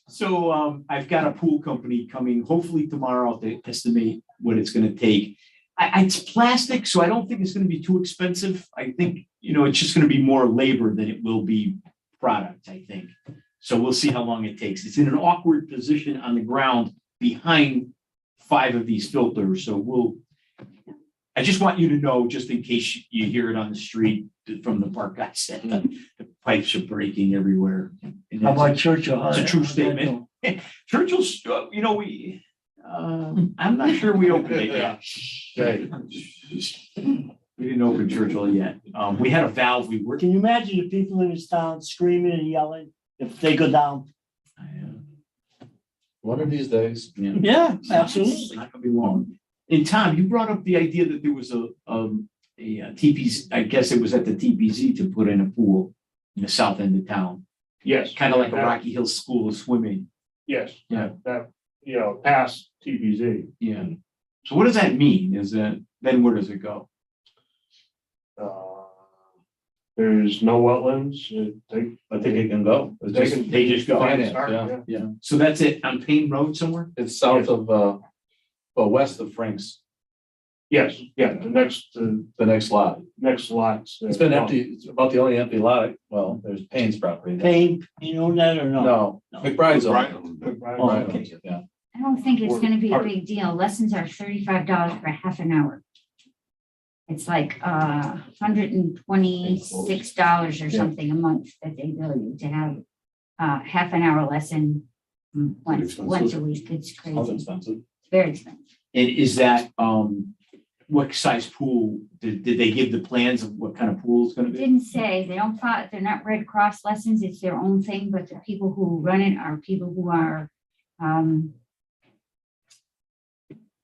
so I've got a pool company coming hopefully tomorrow to estimate what it's gonna take. It's plastic, so I don't think it's gonna be too expensive. I think, it's just gonna be more labor than it will be product, I think. So we'll see how long it takes. It's in an awkward position on the ground behind 5 of these filters, so I just want you to know, just in case you hear it on the street from the park guy said, the pipes are breaking everywhere. And How that's- about Churchill? It's a true statement. Churchill's, I'm not sure we opened it yet. We didn't open Churchill yet. We had a valve we were. Can you imagine the people in this town screaming and yelling if they go down? One of these days. Yeah, It's absolutely. not gonna be long. And Tom, you brought up the idea that there was a TPZ, I guess it was at the TPZ to put in a pool in the south end of town, Yes. kind of like a Rocky Hill School of Swimming. Yes. Yeah. That, past TPZ. Yeah. So what does that mean? Then where does it go? There's no wetlands. I think it can go. It's They just- can- They just go. Finance, Start, yeah. Yeah. So that's it on Payne Road somewhere? It's south of, west of Frank's, Yes, yeah, the the next lot. next lots. It's been empty. It's about the only empty lot. Well, there's Payne's property. Payne, you own that or no? No, No. McBride's on Right. it. Oh, McBride okay. owns it, yeah. I don't think it's gonna be a big deal. Lessons are $35 for half an hour. It's like $126 or something a month that they bill you to have half an hour lesson once a week. It's Sounds crazy. expensive. It's very expensive. And is that, what size pool? Did they give the plans of what kind of pool it's gonna It be? didn't say, they don't follow, they're not Red Cross lessons, it's their own thing, but the people who run it are people who are, I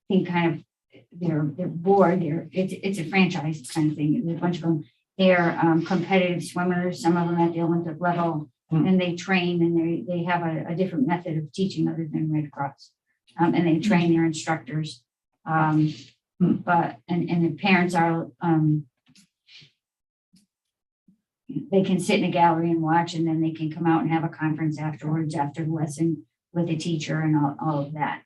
think kind of, they're bored, it's a franchise kind of thing, there's a bunch of them. They're competitive swimmers, some of them at the Olympic level, and they train and they have a different method of teaching other than Red Cross. And they train their instructors. But, and the parents are, they can sit in a gallery and watch, and then they can come out and have a conference afterwards, after the lesson with the teacher and all of that.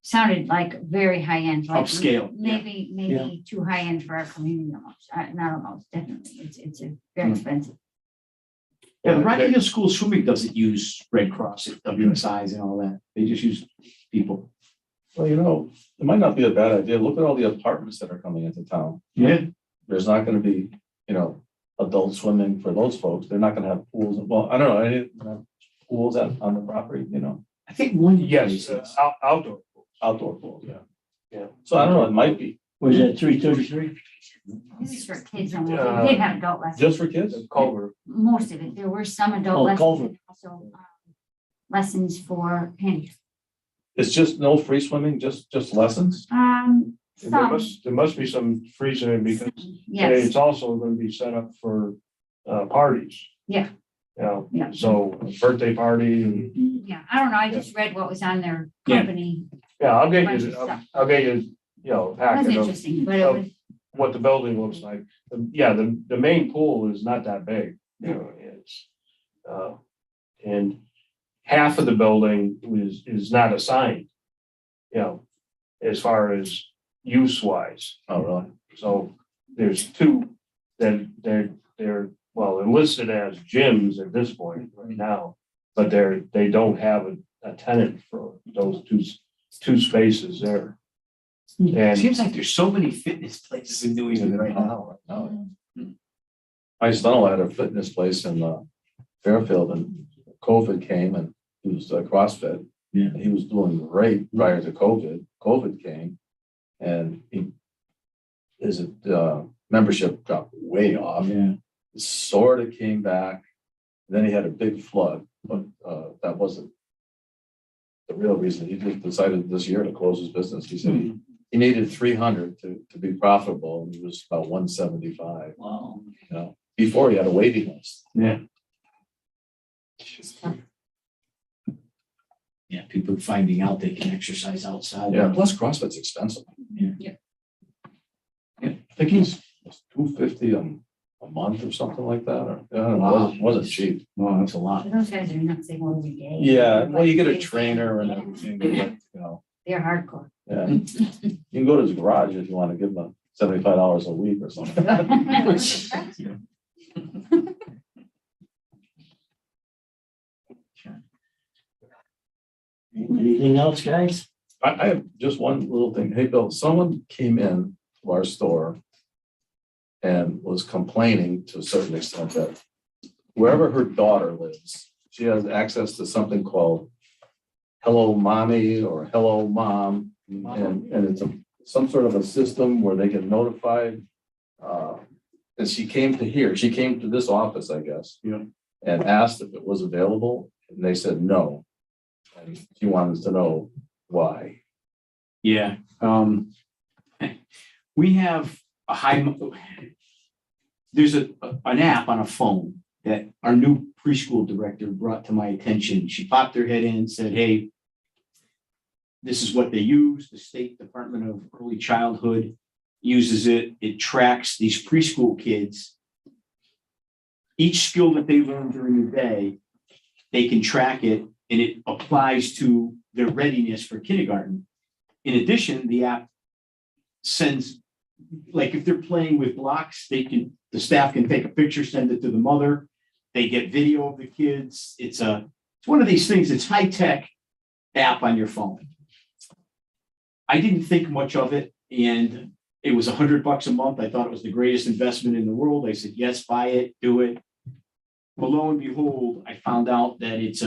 Sounded like very high end, like Upscale, yeah. maybe too high end for our community almost, not almost, definitely. It's a very expensive. Yeah, the Rocky Hill School of Swimming doesn't use Red Cross, WSIs and all that. They just use people. Well, it might not be a bad idea. Look at all the apartments that are coming into town. Yeah. There's not gonna be, adult swimming for those folks. They're not gonna have pools. Well, I don't know, any pools on the property, I think one. Yes, outdoor. outdoor pools, yeah. Yeah. So I don't know, it might be Was that 333? This is for kids, only. They did have adult lessons, just for kids. Culver. most of it. There were some adult Oh, lessons, Culver. and also lessons for handicapped. It's just no free swimming, just lessons? There must be some freezing in because Yes, it's also gonna be set up for parties. Yeah. Yeah. So a birthday party and, yeah, I don't know, I just read what was on their Yeah. company. yeah, I'll get Bunch of you, stuff. I'll get you, a It was packet of interesting, but it of- was, what the building looks like. Yeah, the main pool is not that big, it's, and half of the building is not assigned, as far as use wise. Oh, really? So there's two that they're listed as gyms at this point right now, but they don't have a tenant for those two spaces there. It And seems like there's so many fitness places in Newington right now. I used to know I had a fitness place in Fairfield and COVID came and he was CrossFit. Yeah. And he was doing great prior to COVID. COVID came and his membership dropped way off. Yeah. Sort of came back. Then he had a big flood, but that wasn't the real reason. He just decided this year to close his business. He said he needed 300 to be profitable, and he was about 175. Wow. Before he had a waiting list. Yeah. Yeah, people finding out they can exercise outside. Yeah, plus CrossFit's expensive. Yeah. I think he's $250 a month or something like that. Or I don't know, it wasn't cheap. No, that's a lot. those guys are nuts, they go every day. Yeah, well, you get a trainer and everything, They're hardcore. yeah. You can go to his garage if you want to give him $75 a week or something. Anything else, guys? I have just one little thing. Hey, Bill, someone came in to our store and was complaining to a certain extent that wherever her daughter lives, she has access to something called Hello Mommy or Hello Mom. And it's some sort of a system where they get notified. And she came to this office, I guess. Yeah. And asked if it was available, and they said no. And she wanted to know why. Yeah, we have there's an app on a phone that our new preschool director brought to my attention. She popped her head in and said, hey, this is what they use. The State Department of Early Childhood uses it. It tracks these preschool kids. Each skill that they learn during the day, they can track it, and it applies to their readiness for kindergarten. In addition, the app sends, like if they're playing with blocks, the staff can take a picture, send it to the mother. They get video of the kids. It's one of these things, it's high tech app on your phone. I didn't think much of it, and it was $100 a month. I thought it was the greatest investment in the world. I said, yes, buy it, do it. But lo and behold, I found out that it's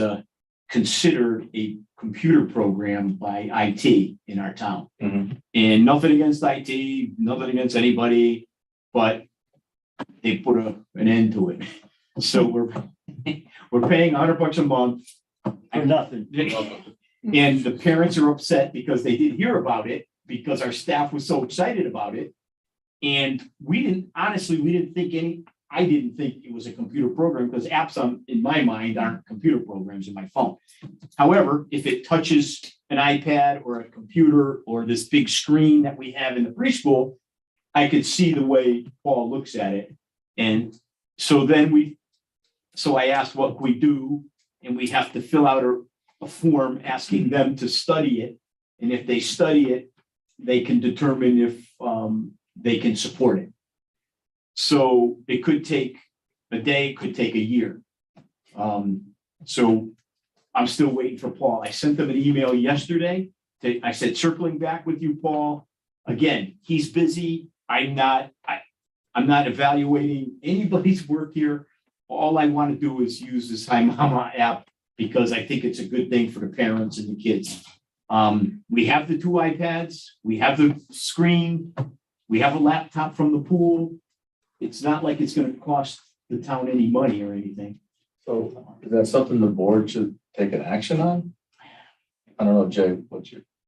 considered a computer program by IT in our town. Mhm. And nothing against IT, nothing against anybody, but they put an end to it. So we're paying $100 a month. For nothing. And the parents are upset because they didn't hear about it, because our staff was so excited about it. And I didn't think it was a computer program, because apps in my mind aren't computer programs in my phone. However, if it touches an iPad or a computer or this big screen that we have in the preschool, I could see the way Paul looks at it. And so I asked what we do, and we have to fill out a form asking them to study it. And if they study it, they can determine if they can support it. So it could take a day, could take a year. So I'm still waiting for Paul. I sent them an email yesterday. I said, circling back with you, Paul. Again, he's busy. I'm not evaluating anybody's work here. All I want to do is use this Hi Mama app, because I think it's a good thing for the parents and the kids. We have the 2 iPads, we have the screen, we have a laptop from the pool. It's not like it's going to cost the town any money or anything. So is that something the board should take an action on? I don't know, Jay,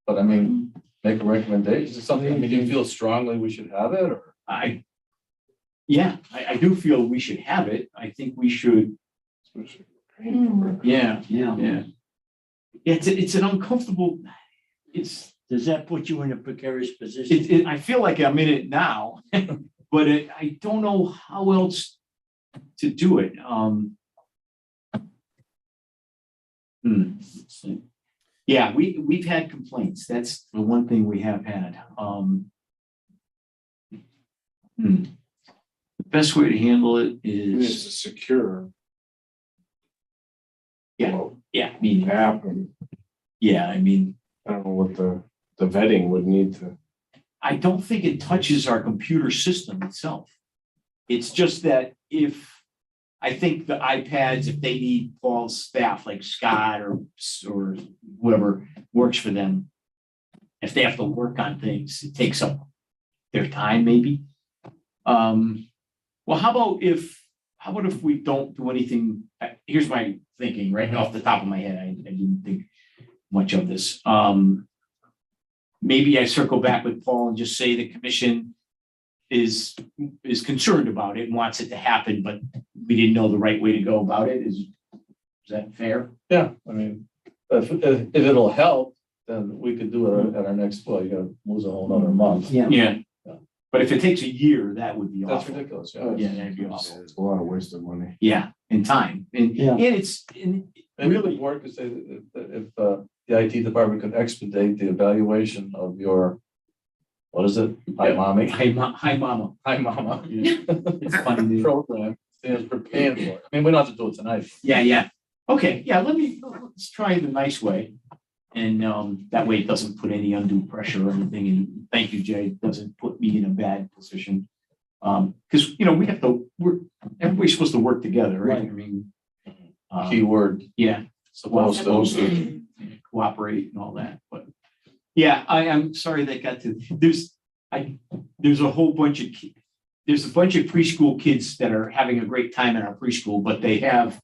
but I mean, make a recommendation? Is it something, I mean, do you feel strongly we should have it or? I do feel we should have it. I think we should, yeah, yeah. It's an uncomfortable, Does that put you in a precarious position? I feel like I'm in it now, but I don't know how else to do it. Let's see. Yeah, we've had complaints. That's the one thing we have had. The best way to handle it is, secure. I mean, App and yeah, I mean, I don't know what the vetting would need to. I don't think it touches our computer system itself. It's just that I think the iPads, if they need Paul's staff like Scott or whoever works for them, if they have to work on things, it takes up their time maybe. Well, how about if we don't do anything? Here's my thinking right off the top of my head. I didn't think much of this. Maybe I circle back with Paul and just say the commission is concerned about it and wants it to happen, but we didn't know the right way to go about it. Is that fair? Yeah, I mean, if it'll help, then we could do it at our next, well, you gotta lose a whole nother month. Yeah. But if it takes a year, that would be That's awful. ridiculous, Yeah, that'd be awful. It's a lot of wasted money. Yeah, and time. And it's Maybe the board could say that if the IT department could expedite the evaluation of your, what is it? Hi, mommy. Hi, mama. Hi, mama. It's funny. Program stands for paying for it. I mean, we don't have to do it tonight. Yeah. Okay, yeah, let's try the nice way. And that way it doesn't put any undue pressure or anything. And thank you, Jay. It doesn't put me in a bad position. Because everybody's supposed to work together, right? I mean, Keyword. yeah, Supposed to. cooperate and all that, but yeah, I am sorry that got to, there's a whole bunch of there's a bunch of preschool kids that are having a great time in our preschool, but they have,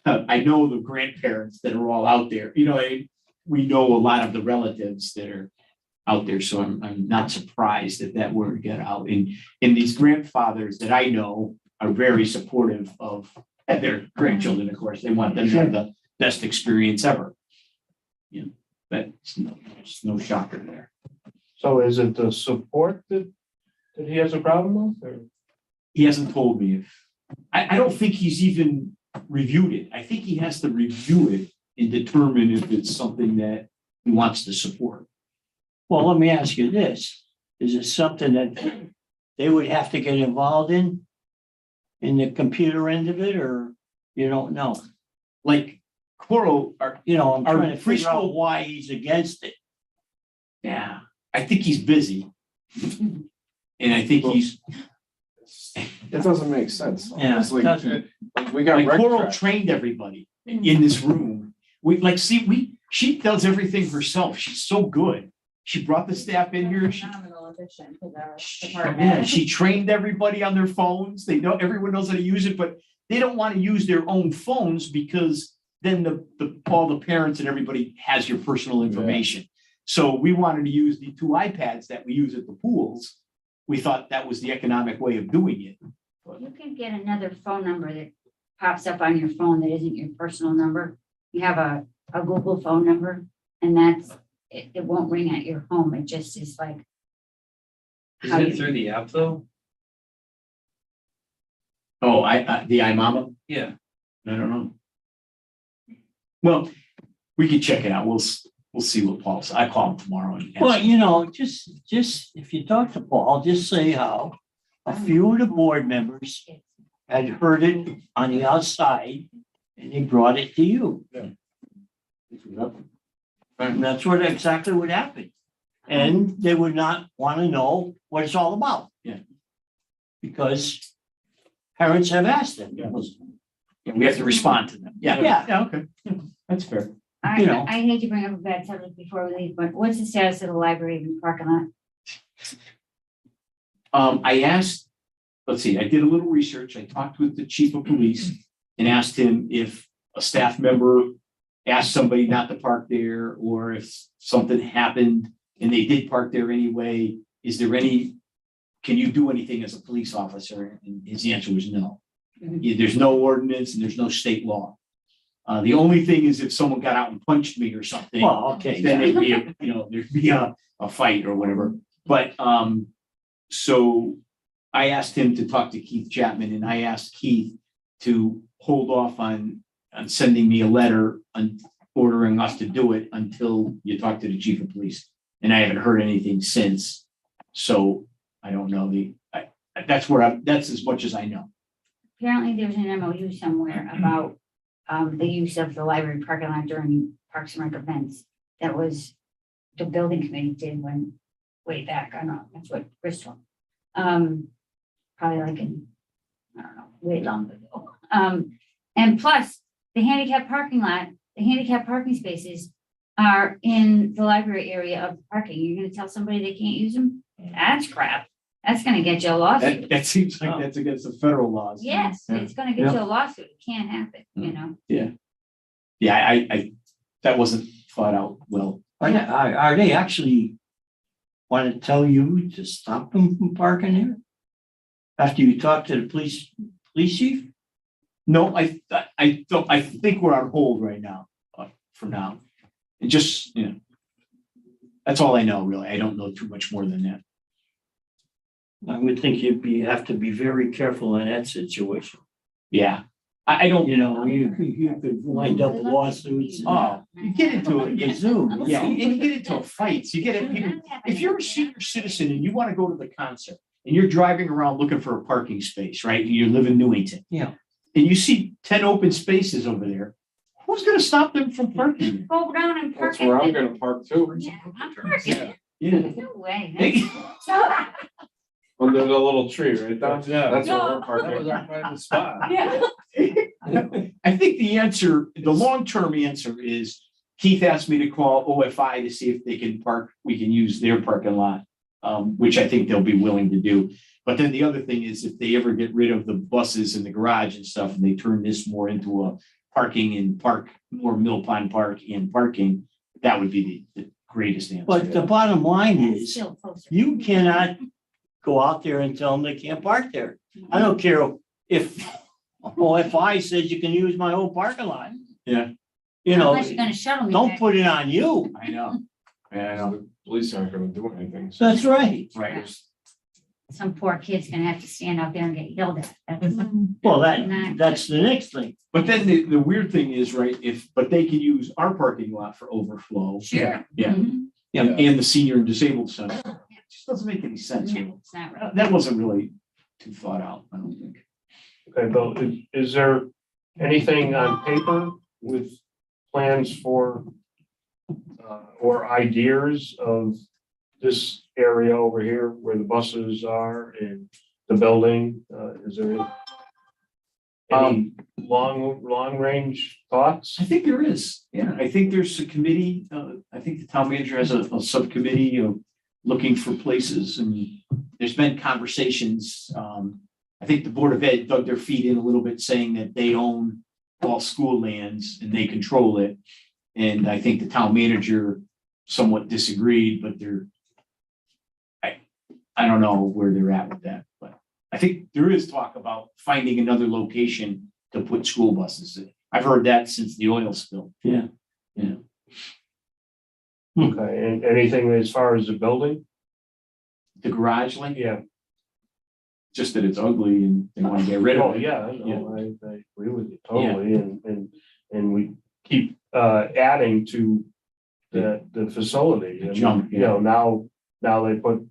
I know the grandparents that are all out there, we know a lot of the relatives that are out there, so I'm not surprised that word got out. And these grandfathers that I know are very supportive of their grandchildren, of course. They want them to have the best experience ever. That's no shocker there. So is it the support that he has a problem with? Or? He hasn't told me if, I don't think he's even reviewed it. I think he has to review it and determine if it's something that he wants to support. Well, let me ask you this. Is it something that they would have to get involved in the computer end of it, or you don't know? Like Coral, I'm trying to figure out why he's against it. yeah, I think he's busy. And I think he's, It doesn't make sense. Yeah, It's it like, doesn't. we got like rec Coral track. trained everybody in this room. She does everything herself. She's so good. She brought the staff in here. Phenomenal addition to the Yeah, department. she trained everybody on their phones. Everyone knows how to use it, but they don't want to use their own phones because then all the parents and everybody has your personal information. So we wanted to use the 2 iPads that we use at the pools. We thought that was the economic way of doing it. You can get another phone number that pops up on your phone that isn't your personal number. You have a Google phone number, and it won't ring at your home. It just is like. Is it through the app though? Oh, the iMama? Yeah. I don't know. Well, we can check it out. We'll see what Paul says. I call him tomorrow. And ask Well, him. just if you talk to Paul, just say how a few of the board members had heard it on the outside and they brought it to you. And that's exactly what happened. And they would not want to know what it's all about. Yeah. Because parents have asked them. Yeah, we have to respond to them. Yeah, okay. Yeah, that's fair. I hate to bring up a bad subject before we leave, but what's the status of the library in the parking lot? I asked, let's see, I did a little research. I talked with the chief of police and asked him if a staff member asked somebody not to park there, or if something happened and they did park there anyway. Is there can you do anything as a police officer? And his answer was no. Mhm. Yeah, there's no ordinance and there's no state law. The only thing is if someone got out and punched me or something, Well, okay. then it'd be, there'd be a fight or whatever. But, so I asked him to talk to Keith Chapman, and I asked Keith to hold off on sending me a letter on ordering us to do it until you talk to the chief of police. And I haven't heard anything since. So I don't know that's as much as I know. Apparently, there's an MOU somewhere about the use of the library parking lot during Parks and Rec events. That was the building committee did when, way back, I don't know, that's what Bristol. Probably like in, I don't know, way long ago. And plus, the handicap parking lot, the handicap parking spaces are in the library area of parking. You're gonna tell somebody they can't use them? That's crap. That's gonna get you a lawsuit. That seems like that's against the federal laws. Yes, Yeah. it's gonna get you a lawsuit. It can't happen, you know? Yeah, I that wasn't thought out well. Are they actually want to tell you to stop them from parking there? After you talk to the police chief? No, I think we're on hold right now, for now. It just, that's all I know, really. I don't know too much more than that. I would think have to be very careful in that situation. Yeah, I don't, You could wind up lawsuits. you get into it, You Zoom. yeah, you get into fights, you get it. If you're a senior citizen and you want to go to the concert and you're driving around looking for a parking space, right? You live in Newington. Yeah. And you see 10 open spaces over there, who's gonna stop them from parking? Go down and park. That's where I'm it. gonna park too. Yeah, I'm parking. Yeah. No way. Hey. That's- Under the little tree right down. Yeah. That's where we're No. parking. That was our private spot. Yeah. I think the long-term answer is Keith asked me to call OFI to see if they can we can use their parking lot, which I think they'll be willing to do. But then the other thing is if they ever get rid of the buses in the garage and stuff, and they turn this more into a more Mill Pond Park and parking, that would be the greatest answer. But the bottom line It's is, still closer. you cannot go out there and tell them they can't park there. I don't care if OFI says you can use my whole parking lot. Yeah. Unless you're gonna shuttle me. Don't back. put it on you. I know. Yeah, I know. The police aren't gonna do anything. so- That's right. Right. Some poor kid's gonna have to stand out there and get yelled at. That's- Well, that's the next thing. But then the weird thing is, right, but they can use our parking lot for overflow. Sure. Yeah. Mhm. And the senior and disabled center. It just doesn't make any sense. No, it's not right. That wasn't really too thought out, I don't think. Okay, Bill, is there anything on paper with plans for or ideas of this area over here where the buses are and the building? Is there any long range thoughts? I think there is, yeah, I think there's a committee, I think the town manager has a subcommittee of looking for places, and there's been conversations. I think the Board of Ed dug their feet in a little bit, saying that they own all school lands and they control it. And I think the town manager somewhat disagreed, but I don't know where they're at with that, but I think there is talk about finding another location to put school buses in. I've heard that since the oil spill. Yeah. Yeah. Okay, and anything as far as the building? The garage, like, Yeah. just that it's ugly and they want to get rid Oh, of it. yeah, I know, I agree with you totally, and we keep adding to the facility. The junk, You know, now they put,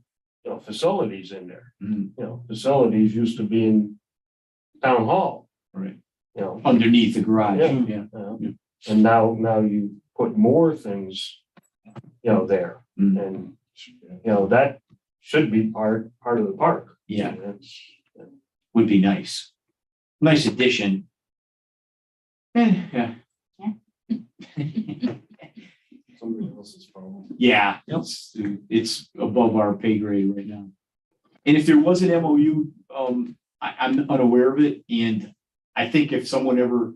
facilities in there. Mhm. Facilities used to be in town hall, Right. you Underneath the garage, Yeah. yeah. know, Yeah. and now you put more things, there, Mhm. and, that should be part of the park. Yeah, Yeah. would be nice. Nice addition. Yeah. Somebody else's problem. Yeah, it's above our pay grade right now. And if there was an MOU, I'm unaware of it, and I think if someone ever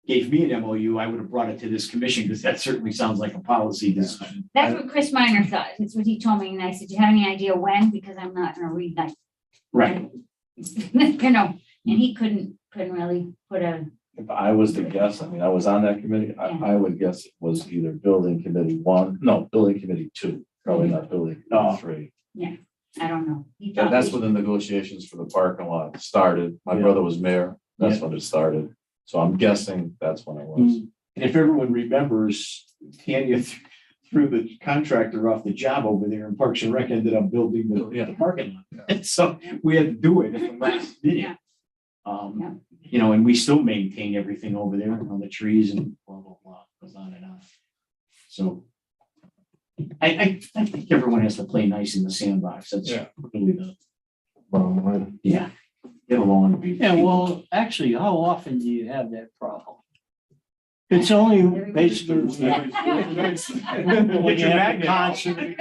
gave me an MOU, I would have brought it to this commission, because that certainly sounds like a policy discussion. That's what Chris Minor thought. That's what he told me. And I said, do you have any idea when? Because I'm not gonna read that. Right. You know, and he couldn't really put a, If I was to guess, I mean, I was on that committee, I would guess it was either building committee 1, no, building committee 2, probably not building Oh. committee 3. I don't know. He And thought that's we- when the negotiations for the parking lot started. My brother was mayor. That's when it started. So I'm guessing that's when it was. And if everyone remembers, Tanya threw the contractor off the job over there, and Parks and Rec ended up building the parking lot. And so we had to do it at the last minute. Yeah. Yeah. You know, and we still maintain everything over there, on the trees and blah, blah, blah, goes on and on. So I think everyone has to play nice in the sandbox. That's Yeah. really the, Bottom line. yeah, get along and be. Yeah, well, actually, how often do you have that problem? It's only basically. Get your have a concert.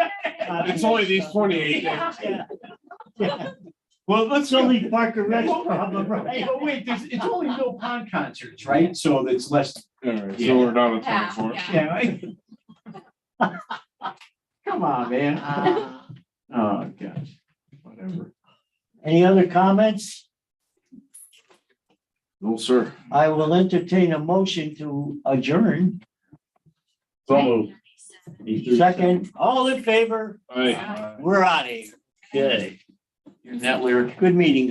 It's only these 28 days. Yeah. Yeah. Well, that's only Parker Red's problem, right? Oh, wait, it's only Mill Pond concerts, right? So it's less. All right, so we're down to Yeah, 24. yeah. Yeah, right? Come on, man. Oh, gosh, whatever. Any other comments? No, sir. I will entertain a motion to adjourn. So moved. Second, all in favor? Aye. We're out of here. Good. Here's that lyric. Good meeting.